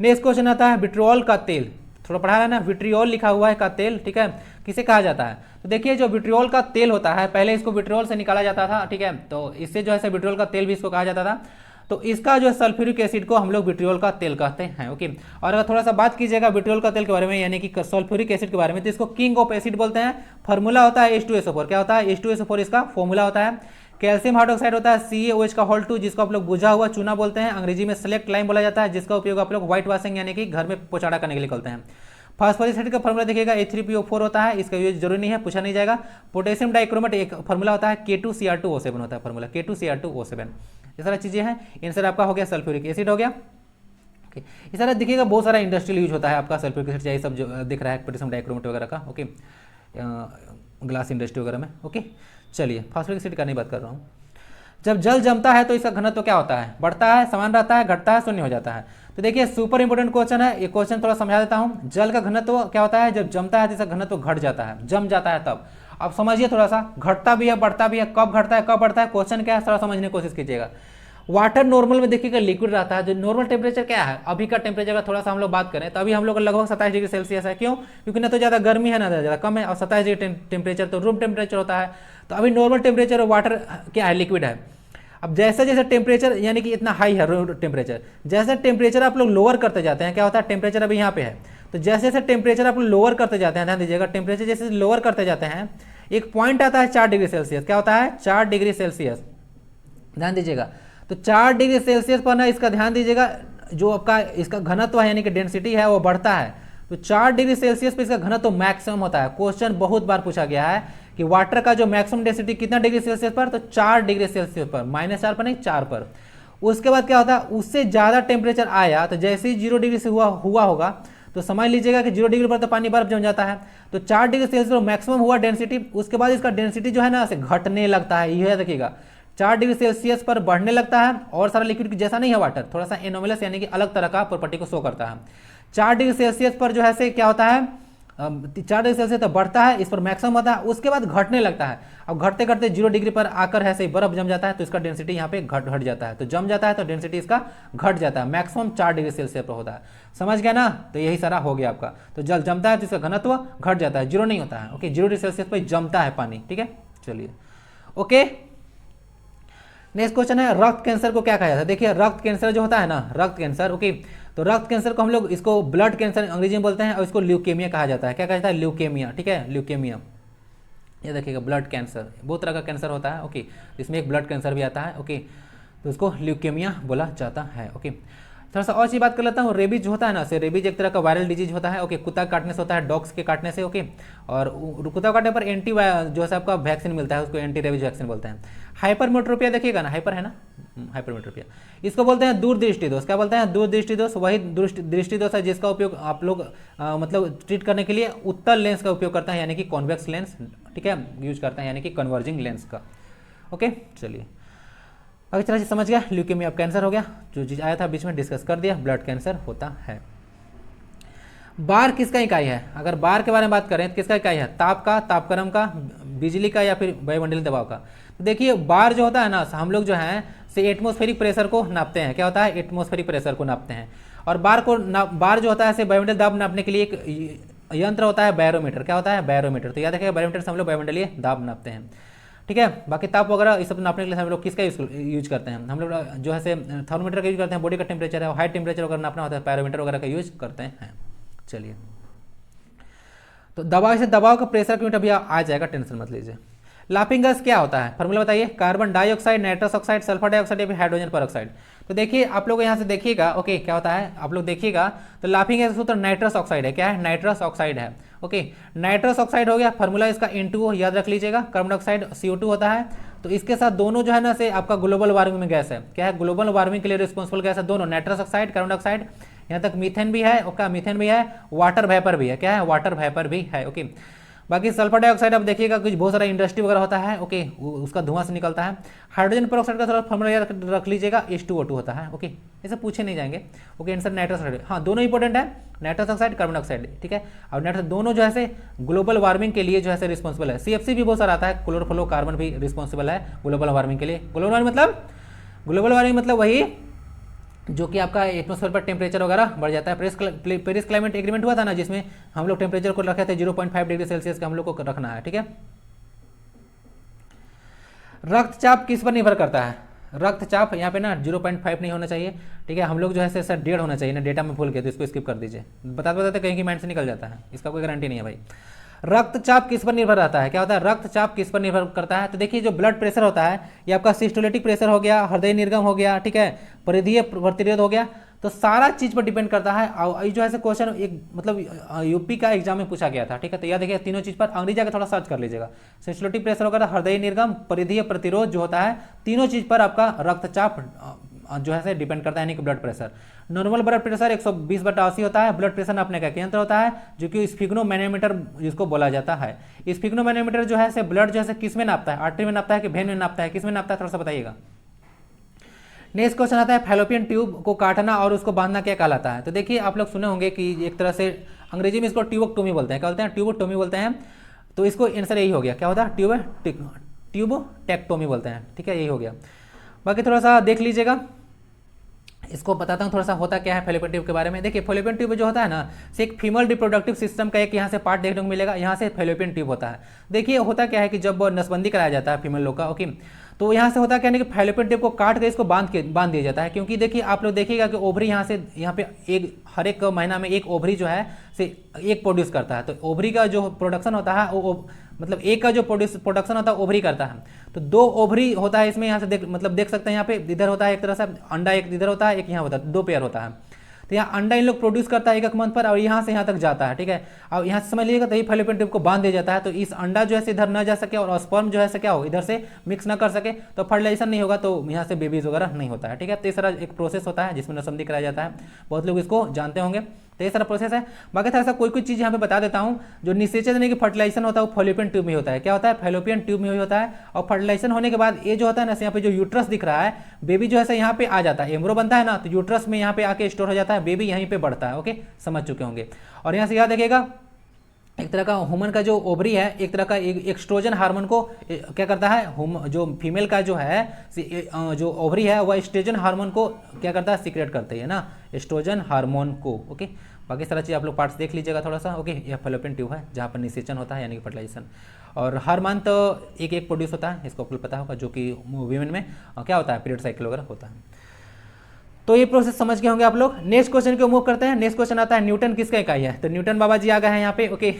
नेक्स्ट क्वेश्चन आता है विट्रियोल का तेल, थोड़ा पढ़ा है ना, विट्रियोल लिखा हुआ है का तेल, ठीक है, किसे कहा जाता है? तो देखिए जो विट्रियोल का तेल होता है, पहले इसको विट्रियोल से निकाला जाता था, ठीक है, तो इससे जो है विट्रियोल का तेल भी इसको कहा जाता था। तो इसका जो है सल्फ्यूरिक एसिड को हम लोग विट्रियोल का तेल कहते हैं, ओके। और अगर थोड़ा सा बात कीजिएगा विट्रियोल का तेल के बारे में, यानी कि सल्फ्यूरिक एसिड के बारे में, तो इसको किंग ऑफ एसिड बोलते हैं। फार्मूला होता है H2SO4, क्या होता है? H2SO4 इसका फॉर्मूला होता है। कैल्शियम हाइड्रोक्साइड होता है CaOH का होल 2, जिसको आप लोग बुझा हुआ चूना बोलते हैं, अंग्रेजी में सेलेक्ट लाइम बोला जाता है, जिसका उपयोग आप लोग व्हाइट वॉशिंग यानी कि घर में पोचाड़ा करने के लिए करते हैं। फास्फोरिक एसिड का फॉर्मूला देखिएगा H3PO4 होता है, इसका यूज जरूरी नहीं है, पूछा नहीं जाएगा। पोटेशियम डाइक्रोमेट एक फॉर्मूला होता है K2Cr2O7 होता है फॉर्मूला, K2Cr2O7। ये सारा चीजें हैं। आंसर आपका हो गया सल्फ्यूरिक एसिड हो गया। ये सारा देखिएगा बहुत सारा इंडस्ट्रियल यूज होता है आपका सल्फ्यूरिक एसिड, चाहिए सब जो दिख रहा है पोटेशियम डाइक्रोमेट वगैरह का, ओके, ग्लास इंडस्ट्री वगैरह में, ओके। चलिए फास्फोरिक एसिड का नहीं बात कर रहा हूँ। जब जल जमता है तो इसका घनत्व क्या होता है? बढ़ता है, समान रहता है, घटता है, शून्य हो जाता है? तो देखिए सुपर इंपोर्टेंट क्वेश्चन है, ये क्वेश्चन थोड़ा समझा देता हूं। जल का घनत्व क्या होता है? जब जमता है तो इसका घनत्व घट जाता है, जम जाता है तब। अब समझिए थोड़ा सा, घटता भी है बढ़ता भी है, कब घटता है कब बढ़ता है, क्वेश्चन क्या है थोड़ा समझने की कोशिश कीजिएगा। वाटर नॉर्मल में देखिएगा लिक्विड रहता है, जो नॉर्मल टेम्परेचर क्या है अभी का टेम्परेचर का थोड़ा सा हम लोग बात करें तो अभी हम लोग लगभग 27 डिग्री सेल्सियस है। क्यों? क्योंकि ना तो ज़्यादा गर्मी है ना ज़्यादा कम है, और 27 डिग्री टेम्परेचर तो रूम टेम्परेचर होता है। तो अभी नॉर्मल टेम्परेचर और वाटर क्या है? लिक्विड है। अब जैसे जैसे टेम्परेचर यानी कि इतना हाई है टेम्परेचर, जैसे टेम्परेचर आप लोग लोअर करते जाते हैं, क्या होता है? टेम्परेचर अभी यहाँ पे है, तो जैसे जैसे टेम्परेचर आप लोग लोअर करते जाते हैं, ध्यान दीजिएगा, टेम्परेचर जैसे लोअर करते जाते हैं एक पॉइंट आता है 4 डिग्री सेल्सियस, क्या होता है? 4 डिग्री सेल्सियस, ध्यान दीजिएगा। तो 4 डिग्री सेल्सियस पर ना इसका ध्यान दीजिएगा, जो आपका इसका घनत्व है यानी कि डेंसिटी है वो बढ़ता है। तो 4 डिग्री सेल्सियस पर इसका घनत्व मैक्सिमम होता है। क्वेश्चन बहुत बार पूछा गया है कि वाटर का जो मैक्सिमम डेंसिटी कितना डिग्री सेल्सियस पर? तो 4 डिग्री सेल्सियस पर, -4 पर नहीं 4 पर। उसके बाद क्या होता है? उससे ज़्यादा टेम्परेचर आया तो जैसे ही 0 डिग्री से हुआ होगा तो समझ लीजिएगा कि 0 डिग्री पर तो पानी बर्फ जम जाता है। तो 4 डिग्री सेल्सियस पर मैक्सिमम हुआ डेंसिटी, उसके बाद इसका डेंसिटी जो है ना से घटने लगता है। यह देखिएगा 4 डिग्री सेल्सियस पर बढ़ने लगता है, और सारा लिक्विड की जैसा नहीं है वाटर, थोड़ा सा एनोमलस यानी कि अलग तरह का प्रॉपर्टी को शो करता है। 4 डिग्री सेल्सियस पर जो है से क्या होता है, 4 डिग्री सेल्सियस तक बढ़ता है, इस पर मैक्सिमम होता है, उसके बाद घटने लगता है। अब घटते घटते 0 डिग्री पर आकर है से बर्फ जम जाता है, तो इसका डेंसिटी यहाँ पे घट जाता है। तो जम जाता है तो डेंसिटी इसका घट जाता है, मैक्सिमम 4 डिग्री सेल्सियस पर होता है। समझ गया ना? तो यही सारा हो गया आपका। तो जल जमता है तो इसका घनत्व घट जाता है, 0 नहीं होता है। ओके, 0 डिग्री सेल्सियस पर जमता है पानी। ठीक है, चलिए ओके। नेक्स्ट क्वेश्चन है, रक्त कैंसर को क्या कहा जाता है? देखिए रक्त कैंसर जो होता है ना, रक्त कैंसर, ओके, तो रक्त कैंसर को हम लोग इसको ब्लड कैंसर अंग्रेजी में बोलते हैं, और इसको ल्यूकेमिया कहा जाता है। क्या कहा जाता है? ल्यूकेमिया। ठीक है, ल्यूकेमिया। ये देखिएगा ब्लड कैंसर, बहुत तरह का कैंसर होता है। ओके, इसमें एक ब्लड कैंसर भी आता है। ओके, तो उसको ल्यूकेमिया बोला जाता है। ओके, थोड़ा सा और चीज बात कर लेता हूँ। रेबीज जो होता है ना, से रेबीज एक तरह का वायरल डिजीज होता है। ओके, कुत्ता काटने से होता है, डॉग्स के काटने से। ओके, और कुत्ता काटने पर एंटी जो है आपका वैक्सीन मिलता है, उसको एंटी रेबीज वैक्सीन बोलते हैं। हाइपरमेट्रोपिया देखिएगा ना, हाइपर है ना, हाइपरमेट्रोपिया, इसको बोलते हैं दूरदृष्टि दोष। क्या बोलते हैं? दूरदृष्टि दोष। वही दृष्टि दोष है जिसका उपयोग आप लोग मतलब ट्रीट करने के लिए उत्तल लेंस का उपयोग करते हैं, यानी कि कॉन्वेक्स लेंस। ठीक है, यूज करते हैं, यानी कि कन्वर्जिंग लेंस का। ओके, चलिए अगर चलिए समझ गया, ल्यूकेमिया अब कैंसर हो गया, जो चीज आया था बीच में डिस्कस कर दिया, ब्लड कैंसर होता है। बार किसका इकाई है? अगर बार के बारे में बात करें तो किसका इकाई है? ताप का, तापक्रम का, बिजली का, या फिर वायुमंडलीय दबाव का? तो देखिए बार जो होता है ना, हम लोग जो है से एटमॉस्फेरिक प्रेशर को नापते हैं। क्या होता है? एटमॉस्फेरिक प्रेशर को नापते हैं। और बार जो होता है से वायुमंडलीय दाब नापने के लिए एक यंत्र होता है, बैरोमीटर। क्या होता है? बैरोमीटर। तो याद रखिएगा बैरोमीटर से हम लोग वायुमंडलीय दाब नापते हैं। ठीक है, बाकी ताप वगैरह इस सब नापने के लिए हम लोग किसका यूज करते हैं? हम लोग जो है से थर्मोमीटर का यूज करते हैं, बॉडी का टेम्परेचर है, हाई टेम्परेचर वगैरह नापना होता है, पैरोमीटर वगैरह का यूज करते हैं। चलिए, तो दबाव से दबाव का प्रेशर की यूनिट अभी आ जाएगा, टेंशन मत लीजिए। लाफिंग गैस क्या होता है? फॉर्मूला बताइए। Carbon dioxide, nitrous oxide, sulphur dioxide या फिर हाइड्रोजन परऑक्साइड? तो देखिए आप लोग यहाँ से देखिएगा। ओके, क्या होता है आप लोग देखिएगा, तो लाफिंग गैस सूत्र नाइट्रस ऑक्साइड है। क्या है? नाइट्रस ऑक्साइड है। ओके, नाइट्रस ऑक्साइड हो गया, फॉर्मूला इसका N2O याद रख लीजिएगा। कार्बन डाइऑक्साइड CO2 होता है। तो इसके साथ दोनों जो है ना से आपका ग्लोबल वार्मिंग में गैस है। क्या है? ग्लोबल वार्मिंग के लिए रिस्पॉन्सिबल गैस है दोनों, नाइट्रस ऑक्साइड, कार्बन डाइऑक्साइड, यहाँ तक मीथेन भी है। ओके, मीथेन भी है, वाटर वेपर भी है। क्या है? वाटर वेपर भी है। ओके, बाकी सल्फर डाइऑक्साइड आप देखिएगा कुछ बहुत सारा इंडस्ट्री वगैरह होता है। ओके, उसका धुआं से निकलता है। हाइड्रोजन परऑक्साइड का थोड़ा फॉर्मूला याद रख लीजिएगा, H2O2 होता है। ओके, ऐसे पूछे नहीं जाएंगे। Okay, answer nitrous oxide. हाँ, दोनों इंपॉर्टेंट है, नाइट्रस ऑक्साइड, कार्बन डाइऑक्साइड। ठीक है, और नाइट्रस दोनों जो है ग्लोबल वार्मिंग के लिए जो है रिस्पॉन्सिबल है। CFC भी बहुत सारा आता है, क्लोरोफ्लोरोकार्बन भी रिस्पॉन्सिबल है ग्लोबल वार्मिंग के लिए। ग्लोबल वार्मिंग मतलब वही जो कि आपका एटमॉस्फेयर पर टेम्परेचर वगैरह बढ़ जाता है। पेरिस क्लाइमेट एग्रीमेंट हुआ था ना, जिसमें हम लोग टेम्परेचर को रखे थे 0.5 डिग्री सेल्सियस का हम लोग को रखना है। ठीक है, रक्तचाप किस पर निर्भर करता है? रक्तचाप यहाँ पे ना 0.5 नहीं होना चाहिए। ठीक है, हम लोग जो है सर 1.5 होना चाहिए ना, डेटा में भूल गए तो इसको स्किप कर दीजिए। बताते कहीं की माइंड से निकल जाता है, इसका कोई गारंटी नहीं है भाई। रक्तचाप किस पर निर्भर रहता है? क्या होता है? रक्तचाप किस पर निर्भर करता है? तो देखिए जो ब्लड प्रेशर होता है, ये आपका सिस्टोलिटिक प्रेशर हो गया, हृदय निर्गम हो गया, ठीक है, परिधीय प्रतिरोध हो गया, तो सारा चीज पर डिपेंड करता है। और जो है क्वेश्चन एक मतलब यूपी का एग्जाम में पूछा गया था। ठीक है, तो याद देखिए तीनों चीज पर अंग्रेजी जाकर थोड़ा सर्च कर लीजिएगा। सिस्टोलिटिक प्रेशर होगा, हृदय निर्गम, परिधीय प्रतिरोध जो होता है, तीनों चीज पर आपका रक्तचाप जो है डिपेंड करता है, यानी कि blood pressure. Normal blood pressure 120/80 होता है। ब्लड प्रेशर नापने का यंत्र होता है जो कि स्फिग्नोमैनोमीटर जिसको बोला जाता है। स्फिग्नोमैनोमीटर जो है ब्लड जो है किस में नापता है? आर्टरी में नापता है कि वेन में नापता है? किस में नापता है थोड़ा सा बताइएगा। नेक्स्ट क्वेश्चन आता है, फैलोपियन ट्यूब को काटना और उसको बांधना क्या कहलाता है? तो देखिए आप लोग सुने होंगे कि एक तरह से अंग्रेजी में इसको ट्यूबोक्टोमी बोलते हैं। क्या बोलते हैं? ट्यूबोक्टोमी बोलते हैं। तो इसको आंसर यही हो गया। क्या होता है? ट्यूबोटेक्टोमी बोलते हैं। ठीक है, यही हो गया। बाकी थोड़ा सा देख लीजिएगा, इसको बताता हूँ थोड़ा सा होता क्या है फैलोपियन ट्यूब के बारे में। देखिए फैलोपियन ट्यूब जो होता है ना, से एक फीमेल रिप्रोडक्टिव सिस्टम का एक यहाँ से पार्ट देखने को मिलेगा, यहाँ से फैलोपियन ट्यूब होता है। देखिए होता क्या है कि जब नसबंदी कराया जाता है फीमेल लोग का, ओके, तो यहाँ से होता क्या है कि फैलोपियन ट्यूब को काट के इसको बांध दिया जाता है। क्योंकि देखिए आप लोग देखिएगा कि ओवरी यहाँ पे एक हर एक महीना में एक ओवरी जो है से एक प्रोड्यूस करता है। तो ओवरी का जो प्रोडक्शन होता है वो मतलब एक का जो प्रोडक्शन होता है ओवरी करता है। तो 2 ओवरी होता है इसमें, यहाँ से देख सकते हैं, यहाँ पे इधर होता है एक तरह से अंडा, एक इधर होता है, एक यहाँ होता है, 2 पेयर होता है। तो यहाँ अंडा इन लोग प्रोड्यूस करता है एक मंथ पर, और यहाँ से यहाँ तक जाता है। ठीक है, अब यहाँ से समझ लीजिएगा, तो ये फैलोपियन ट्यूब को बांध दिया जाता है। तो इस अंडा जो है इधर न जा सके और स्पर्म जो है क्या हो इधर से मिक्स ना कर सके, तो फर्टिलाइजेशन नहीं होगा, तो यहाँ से बेबीज वगैरह नहीं होता है। ठीक है, तो इस तरह एक प्रोसेस होता है जिसमें नसबंदी कराया जाता है। बहुत लोग इसको जानते होंगे। तो ये सारा प्रोसेस है। बाकी थोड़ा सा कोई कोई चीज़ यहाँ पे बता देता हूँ। जो निषेचन यानी कि फर्टिलाइजेशन होता है वो फैलोपियन ट्यूब में होता है। क्या होता है? फैलोपियन ट्यूब में ही होता है। और फर्टिलाइजेशन होने के बाद ये जो होता है ना, यहाँ पे जो यूट्रस दिख रहा है, बेबी जो है यहाँ पे आ जाता है, एम्ब्रो बनता है ना, तो यूट्रस में यहाँ पे आके स्टोर हो जाता है, बेबी यहीं पे बढ़ता है। ओके, समझ चुके होंगे। और यहाँ से याद रखिएगा, एक तरह का ह्यूमन का जो ओवरी है, एक तरह का एक्सट्रोजन हार्मोन को क्या करता है, जो फीमेल का जो है जो ओवरी है वह एस्ट्रोजन हार्मोन को क्या करता है, सीक्रेट करते हैं ना, एस्ट्रोजन हार्मोन को। ओके, बाकी सारा चीज़ आप लोग पार्ट्स देख लीजिएगा थोड़ा सा। ओके, यह फैलोपियन ट्यूब है जहाँ पर निषेचन होता है यानी कि फर्टिलाइजेशन। और हर मंथ एक एक प्रोड्यूस होता है, इसको आपको पता होगा, जो कि वीमेन में क्या होता है, पीरियड साइकिल वगैरह होता है। तो ये प्रोसेस समझ गए होंगे आप लोग। नेक्स्ट क्वेश्चन को मूव करते हैं। नेक्स्ट क्वेश्चन आता है न्यूटन किसका इकाई है? तो न्यूटन बाबा जी आ गए हैं यहाँ पे। ओके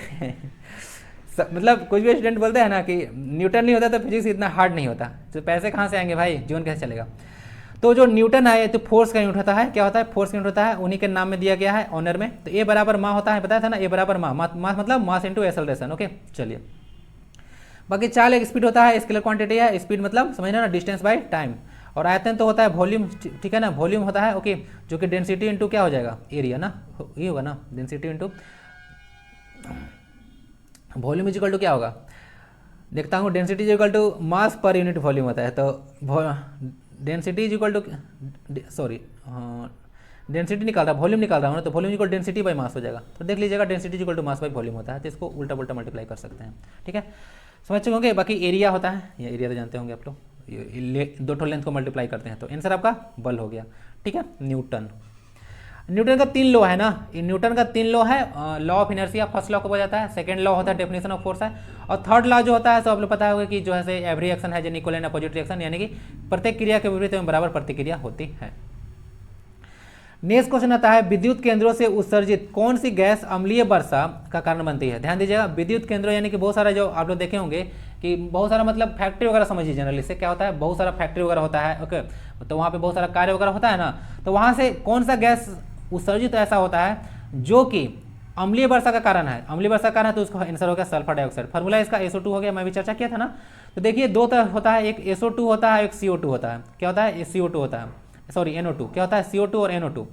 मतलब कुछ भी स्टूडेंट बोलते हैं ना कि न्यूटन नहीं होता तो फिजिक्स इतना हार्ड नहीं होता, तो पैसे कहाँ से आएंगे भाई, जीवन कैसे चलेगा। तो जो न्यूटन है तो फोर्स का यूनिट होता है। क्या होता है? फोर्स का यूनिट होता है, उन्हीं के नाम में दिया गया है ऑनर में। तो ए बराबर मा होता है, बताया था ना, ए बराबर मा मतलब मास इंटू एक्सेलरेशन। ओके, चलिए। बाकी चाल एक स्पीड होता है, स्केलर क्वांटिटी है, स्पीड मतलब समझना ना, डिस्टेंस बाय टाइम। और आयतन तो होता है वॉल्यूम, ठीक है ना, वॉल्यूम होता है। ओके, जो कि डेंसिटी इंटू क्या हो जाएगा, एरिया ना, ये होगा ना, density into volume is equal to क्या होगा, देखता हूँ, density is equal to mass पर यूनिट वॉल्यूम होता है। तो density is equal to, sorry density निकाल रहा, वॉल्यूम निकाल रहा हूँ ना, तो volume equal density by mass हो जाएगा। तो देख लीजिएगा, density equal to mass by volume होता है, तो इसको उल्टा उल्टा मल्टीप्लाई कर सकते हैं। ठीक है, समझ चुके होंगे। बाकी एरिया होता है, ये एरिया तो जानते होंगे आप लोग, दो ठो लेंथ को मल्टीप्लाई करते हैं, तो आंसर आपका बल हो गया। ठीक है, न्यूटन। न्यूटन का 3 लॉ है ना, न्यूटन का 3 लॉ है। Law of inertia first law को बोला जाता है, सेकंड लॉ होता है डेफिनेशन ऑफ फोर्स है, और थर्ड लॉ जो होता है तो आप लोग पता होगा कि जो है एवरी एक्शन है जेन इक्वल एंड अपोजिट रिएक्शन, यानी कि प्रत्येक क्रिया के विपरीत में बराबर प्रतिक्रिया होती है। नेक्स्ट क्वेश्चन आता है, विद्युत केंद्रों से उत्सर्जित कौन सी गैस अम्लीय वर्षा का कारण बनती है? ध्यान दीजिएगा, विद्युत केंद्रों यानी कि बहुत सारा, जो आप लोग देखे होंगे कि बहुत सारा मतलब फैक्ट्री वगैरह समझिए, जनरली से क्या होता है, बहुत सारा फैक्ट्री वगैरह होता है। ओके, तो वहाँ पे बहुत सारा कार्य वगैरह होता है ना, तो वहाँ से कौन सा गैस उत्सर्जित ऐसा होता है जो कि अम्लीय वर्षा का कारण है? अम्लीय वर्षा का कारण है, तो उसका आंसर हो गया सल्फर डाइऑक्साइड। फार्मूला इसका SO2 हो गया, मैं भी चर्चा किया था ना। तो देखिए, दो तरह होता है, एक SO2 होता है, एक CO2 होता है। क्या होता है? CO2 होता है, सॉरी NO2। क्या होता है? CO2 और NO2।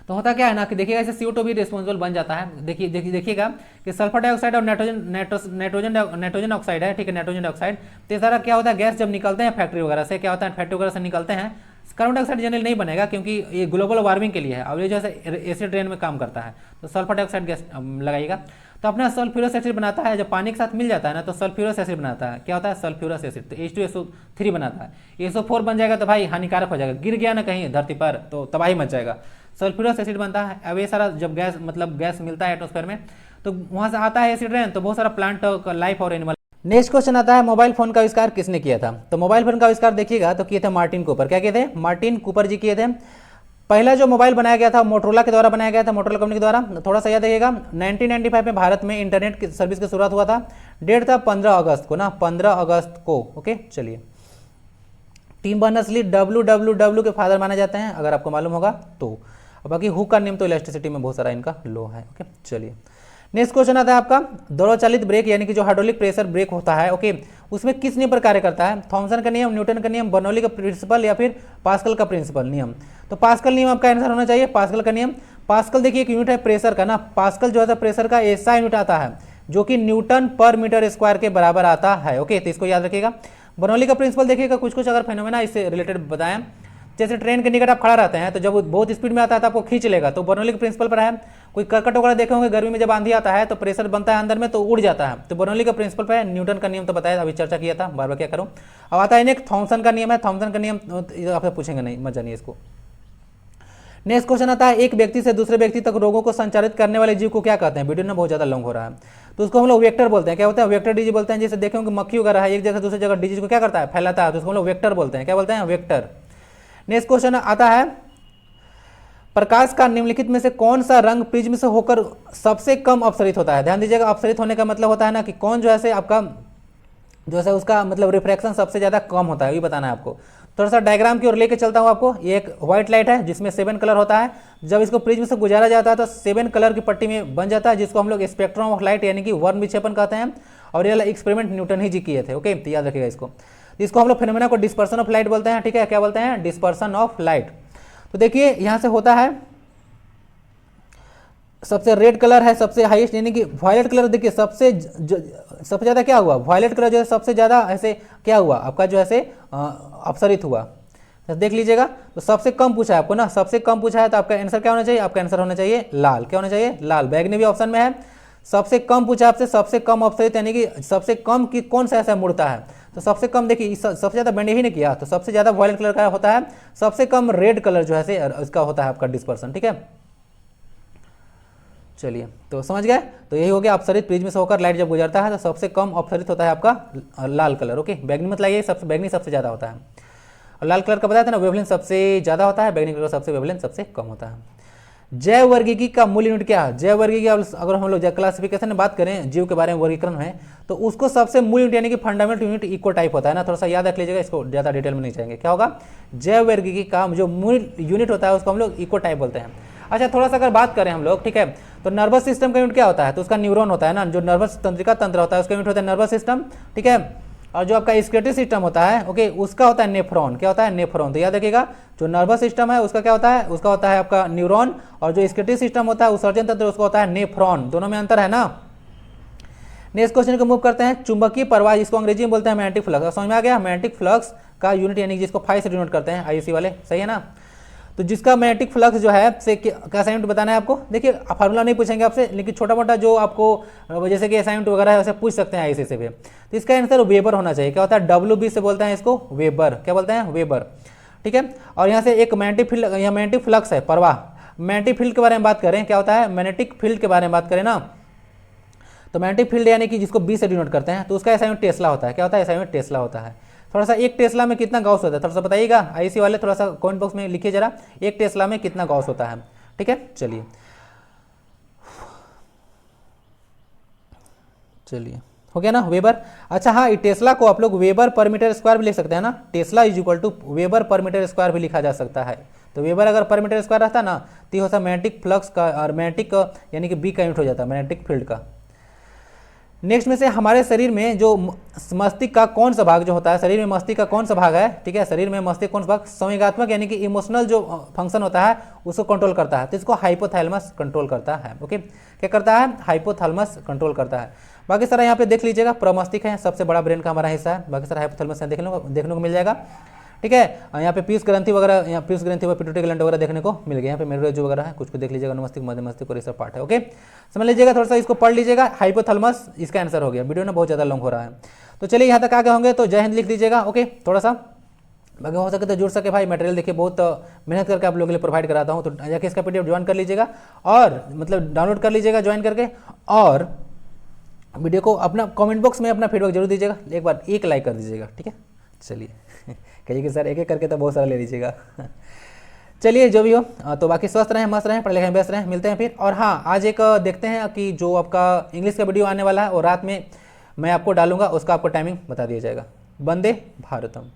तो होता क्या है ना कि देखिएगा, इससे CO2 भी रिस्पॉन्सिबल बन जाता है। देखिएगा कि सल्फर डाइऑक्साइड और नाइट्रोजन ऑक्साइड है, ठीक है, नाइट्रोजन डाइऑक्साइड। तो ये सारा क्या होता है, गैस जब निकलते हैं फैक्ट्री वगैरह से, क्या होता है, फैक्ट्री वगैरह से निकलते हैं, कार्बन डाइऑक्साइड जनरल नहीं बनेगा क्योंकि ये ग्लोबल वार्मिंग के लिए है, और ये जैसे एसिड रेन में काम करता है, तो सल्फर डाइऑक्साइड गैस लगाइएगा। तो अपना सल्फ्यूरस एसिड बनाता है, जब पानी के साथ मिल जाता है ना, तो सल्फ्यूरस एसिड बनाता है। क्या होता है? Sulphurous acid. तो H2SO3 बनाता है। SO4 बन जाएगा तो भाई हानिकारक हो जाएगा, गिर गया ना कहीं धरती पर तो तबाही मच जाएगा। सल्फ्यूरस एसिड बनता है। अब ये सारा जब गैस मिलता है एटमॉस्फेयर में, तो वहाँ से आता है एसिड रेन, तो बहुत सारा प्लांट लाइफ और एनिमल। नेक्स्ट क्वेश्चन आता है, मोबाइल फोन का आविष्कार किसने किया था? तो मोबाइल फोन का आविष्कार देखिएगा तो किए थे मार्टिन कूपर। क्या किए थे? मार्टिन कूपर जी किए थे। पहला जो मोबाइल बनाया गया था मोटरोला के द्वारा बनाया गया था, मोटरोला कंपनी के द्वारा। थोड़ा सा याद रखिएगा, 1995 में भारत में इंटरनेट की सर्विस की शुरुआत हुआ था। डेट था 15 अगस्त को ना, 15 अगस्त को। ओके, चलिए। टिम बर्नर्स-ली WWW के फादर माने जाते हैं, अगर आपको मालूम होगा तो। बाकी हुक का नेम तो इलेक्ट्रिसिटी में बहुत सारा इनका लो है। ओके, चलिए। नेक्स्ट क्वेश्चन आता है आपका, द्रवचालित ब्रेक यानी कि जो हाइड्रोलिक प्रेशर ब्रेक होता है, ओके, उसमें किस नियम पर कार्य करता है? थॉमसन का नियम, न्यूटन का नियम, बर्नौली का प्रिंसिपल, या फिर पास्कल का प्रिंसिपल नियम? तो पास्कल नियम आपका आंसर होना चाहिए, पास्कल का नियम। पास्कल देखिए एक यूनिट है प्रेशर का ना, पास्कल जो है प्रेशर का ऐसा यूनिट आता है जो कि न्यूटन पर मीटर स्क्वायर के बराबर आता है। ओके, तो इसको याद रखिएगा। बर्नौली का प्रिंसिपल देखिएगा, कुछ कुछ अगर फेनोमेना इससे रिलेटेड बताएं, जैसे ट्रेन के निकट आप खड़ा रहते हैं तो जब वो बहुत स्पीड में आता है तो आपको खींच लेगा, तो बर्नौली के प्रिंसिपल पर है। कोई कर्कट वगैरह देखे होंगे, गर्मी में जब आंधी आता है तो प्रेशर बनता है अंदर में तो उड़ जाता है, तो बर्नौली का प्रिंसिपल पर है। न्यूटन का नियम तो बताया, अभी चर्चा किया था, बार बार क्या करूँ। अब आता है एक थॉमसन का नियम है, थॉमसन का नियम आपसे पूछेंगे नहीं, मत जानिए इसको। नेक्स्ट क्वेश्चन आता है, एक व्यक्ति से दूसरे व्यक्ति तक रोगों को संचारित करने वाले जीव को क्या कहते हैं? वीडियो में बहुत ज्यादा लॉन्ग हो रहा है, तो उसको हम लोग वेक्टर बोलते हैं। क्या होता है? वेक्टर डिजीज बोलते हैं। जैसे देखे होंगे मक्खी वगैरह है, एक जगह दूसरी जगह डिजीज को क्या करता है? फैलाता है, तो उसको हम लोग वेक्टर बोलते हैं। क्या बोलते हैं? वेक्टर। नेक्स्ट क्वेश्चन आता है, प्रकाश का निम्नलिखित में से कौन सा रंग प्रिज्म से होकर सबसे कम अपसरित होता है? ध्यान दीजिएगा, अपसरित होने का मतलब होता है ना कि कौन जो है आपका जो है उसका मतलब रिफ्रैक्शन सबसे ज्यादा कम होता है, ये बताना है आपको। थोड़ा सा डायग्राम की ओर लेके चलता हूँ आपको। ये एक व्हाइट लाइट है जिसमें 7 कलर होता है। जब इसको प्रिज्म से गुजारा जाता है तो 7 कलर की पट्टी में बन जाता है, जिसको हम लोग स्पेक्ट्रम ऑफ लाइट यानी कि वर्ण विक्षेपण कहते हैं। और ये एक्सपेरिमेंट न्यूटन ही जी किए थे। ओके, तो याद रखिएगा इसको। इसको हम लोग फिनोमेना को डिस्पर्सन ऑफ लाइट बोलते हैं। ठीक है, क्या बोलते हैं? Dispersion of light. तो देखिए यहाँ से होता है सबसे रेड कलर है सबसे हाईएस्ट, यानी कि वायलेट कलर देखिए सबसे ज़्यादा क्या हुआ, वायलेट कलर जो है सबसे ज़्यादा ऐसे क्या हुआ आपका जो ऐसे अपसरित हुआ। तो देख लीजिएगा, तो सबसे कम पूछा है आपको ना, सबसे कम पूछा है तो आपका आंसर क्या होना चाहिए, आपका आंसर होना चाहिए लाल। क्या होना चाहिए, लाल। बैगनी भी ऑप्शन में है। सबसे कम पूछा आपसे, सबसे कम अपसरित यानी कि सबसे कम की कौन सा ऐसा मुड़ता है, तो सबसे कम देखिए सबसे ज़्यादा बैंड ही ने किया, तो सबसे ज़्यादा वायलेट कलर का होता है, सबसे कम रेड कलर जो है इसका होता है आपका डिस्पर्सन। ठीक है, चलिए तो समझ गए। तो यही हो गया, अपसरित प्रिज्म से होकर लाइट जब गुजरता है तो सबसे कम अपसरित होता है आपका लाल कलर। ओके, बैगनी मत लाइए, सबसे बैगनी सबसे ज़्यादा होता है, और लाल कलर का बताया था ना वेवलेंथ सबसे ज़्यादा होता है, बैगनी कलर का सबसे वेवलेंथ सबसे कम होता है। जैव वर्गीकी का मूल यूनिट क्या है, जैव वर्गीकी अगर हम लोग क्लासिफिकेशन में बात करें जीव के बारे में वर्गीकरण है, तो उसको सबसे मूल यूनिट यानी कि फंडामेंटल यूनिट इको टाइप होता है ना, थोड़ा सा याद रख लीजिएगा, इसको ज़्यादा डिटेल में नहीं जाएंगे। क्या होगा, जैव वर्गीकी का जो मूल यूनिट होता है उसको हम लोग इको टाइप बोलते हैं। अच्छा, थोड़ा सा अगर बात करें हम लोग, ठीक है, तो नर्वस सिस्टम का यूनिट क्या होता है, तो उसका न्यूरॉन होता है ना, जो नर्वस तंत्रिका तंत्र होता है उसका यूनिट होता है नर्वस सिस्टम। ठीक है, और जो आपका स्केलेटल सिस्टम होता है, ओके, उसका होता है नेफ्रॉन। क्या होता है, नेफ्रॉन। तो याद रखिएगा, जो नर्वस सिस्टम है उसका क्या होता है, उसका होता है आपका न्यूरॉन, और जो स्केलेटल सिस्टम होता है उत्सर्जन तंत्र उसका होता है नेफ्रॉन। दोनों में अंतर है ना। नेक्स्ट क्वेश्चन को मूव करते हैं। चुंबकीय प्रवाह, इसको अंग्रेजी में बोलते हैं मैग्नेटिक फ्लक्स। समझ में आ गया, मैग्नेटिक फ्लक्स का यूनिट यानी जिसको 5 से डिनोट करते हैं आईयूसी वाले, सही है ना। तो जिसका मैग्नेटिक फ्लक्स जो है से क्या असाइनमेंट बताना है आपको, देखिए फार्मूला नहीं पूछेंगे आपसे, लेकिन छोटा मोटा जो आपको जैसे कि असाइनमेंट वगैरह है वैसे पूछ सकते हैं आईसी से भी। तो इसका आंसर वेबर होना चाहिए। क्या होता है, WB से बोलते हैं इसको वेबर। क्या बोलते हैं, वेबर। ठीक है, और यहाँ से एक मैग्नेटिक फील्ड, यहाँ मैग्नेटिक फ्लक्स है प्रवाह, मैग्नेटिक फील्ड के बारे में बात करें, क्या होता है मैग्नेटिक फील्ड के बारे में बात करें ना, तो मैग्नेटिक फील्ड यानी कि जिसको B से डिनोट करते हैं, तो उसका असाइनमेंट टेस्ला होता है। क्या होता है, असाइनमेंट टेस्ला होता है। थोड़ा सा एक टेस्ला में कितना गॉस होता है, थोड़ा सा बताइएगा आईसी वाले, थोड़ा सा कमेंट बॉक्स में लिखिए जरा, एक टेस्ला में कितना गॉस होता है। ठीक है, चलिए हो गया ना वेबर। अच्छा हाँ, टेस्ला को आप लोग वेबर पर मीटर स्क्वायर भी लिख सकते हैं ना, tesla is equal to weber पर मीटर स्क्वायर भी लिखा जा सकता है। तो वेबर अगर पर मीटर स्क्वायर रहता ना, तो ये होता मैग्नेटिक फ्लक्स का, और मैग्नेटिक यानी कि B का यूनिट हो जाता है मैग्नेटिक फील्ड का। नेक्स्ट में से हमारे शरीर में जो मस्तिष्क का कौन सा भाग जो होता है, शरीर में मस्तिष्क का कौन सा भाग है, ठीक है, शरीर में मस्तिष्क कौन सा भाग संवेगात्मक यानी कि इमोशनल जो फंक्शन होता है उसको कंट्रोल करता है, तो इसको हाइपोथैलेमस कंट्रोल करता है। ओके, क्या करता है, हाइपोथैलेमस कंट्रोल करता है। बाकी सारा यहाँ पे देख लीजिएगा, प्रमस्तिष्क है सबसे बड़ा ब्रेन का हमारा हिस्सा है, बाकी सारा हाइपोथैलेमस देखने को मिल जाएगा। ठीक है, यहाँ पे पीयूष ग्रंथि वगैरह, यहाँ पीयूष ग्रंथि व पिट्यूटरी ग्लैंड वगैरह देखने को मिल गया। यहाँ पे मेरुरज्जु जो वगैरह है कुछ को देख लीजिएगा, मस्तिष्क, मध्य मस्तिष्क और ये सब पार्ट है। ओके, समझ लीजिएगा, थोड़ा सा इसको पढ़ लीजिएगा, हाइपोथैलेमस इसका आंसर हो गया। वीडियो ना बहुत ज़्यादा लॉन्ग हो रहा है, तो चलिए यहाँ तक आगे होंगे तो जय हिंद लिख दीजिएगा। ओके, थोड़ा सा बाकी हो सके तो जुड़ सके भाई, मटेरियल देखिए बहुत मेहनत करके आप लोगों के लिए प्रोवाइड कराता हूँ, तो जाके इसका PDF ज्वाइन कर लीजिएगा, और मतलब डाउनलोड कर लीजिएगा ज्वाइन करके, और वीडियो को अपना कमेंट बॉक्स में अपना फीडबैक जरूर दीजिएगा, एक बार एक लाइक कर दीजिएगा। ठीक है, चलिए कहिए कि सर एक एक करके तो बहुत सारा ले लीजिएगा चलिए जो भी हो, तो बाकी स्वस्थ रहें, मस्त रहें, पढ़ाई लिखाई में व्यस्त रहें, मिलते हैं फिर। और हाँ, आज एक देखते हैं कि जो आपका इंग्लिश का वीडियो आने वाला है और रात में मैं आपको डालूंगा, उसका आपको टाइमिंग बता दिया जाएगा। वंदे भारतम।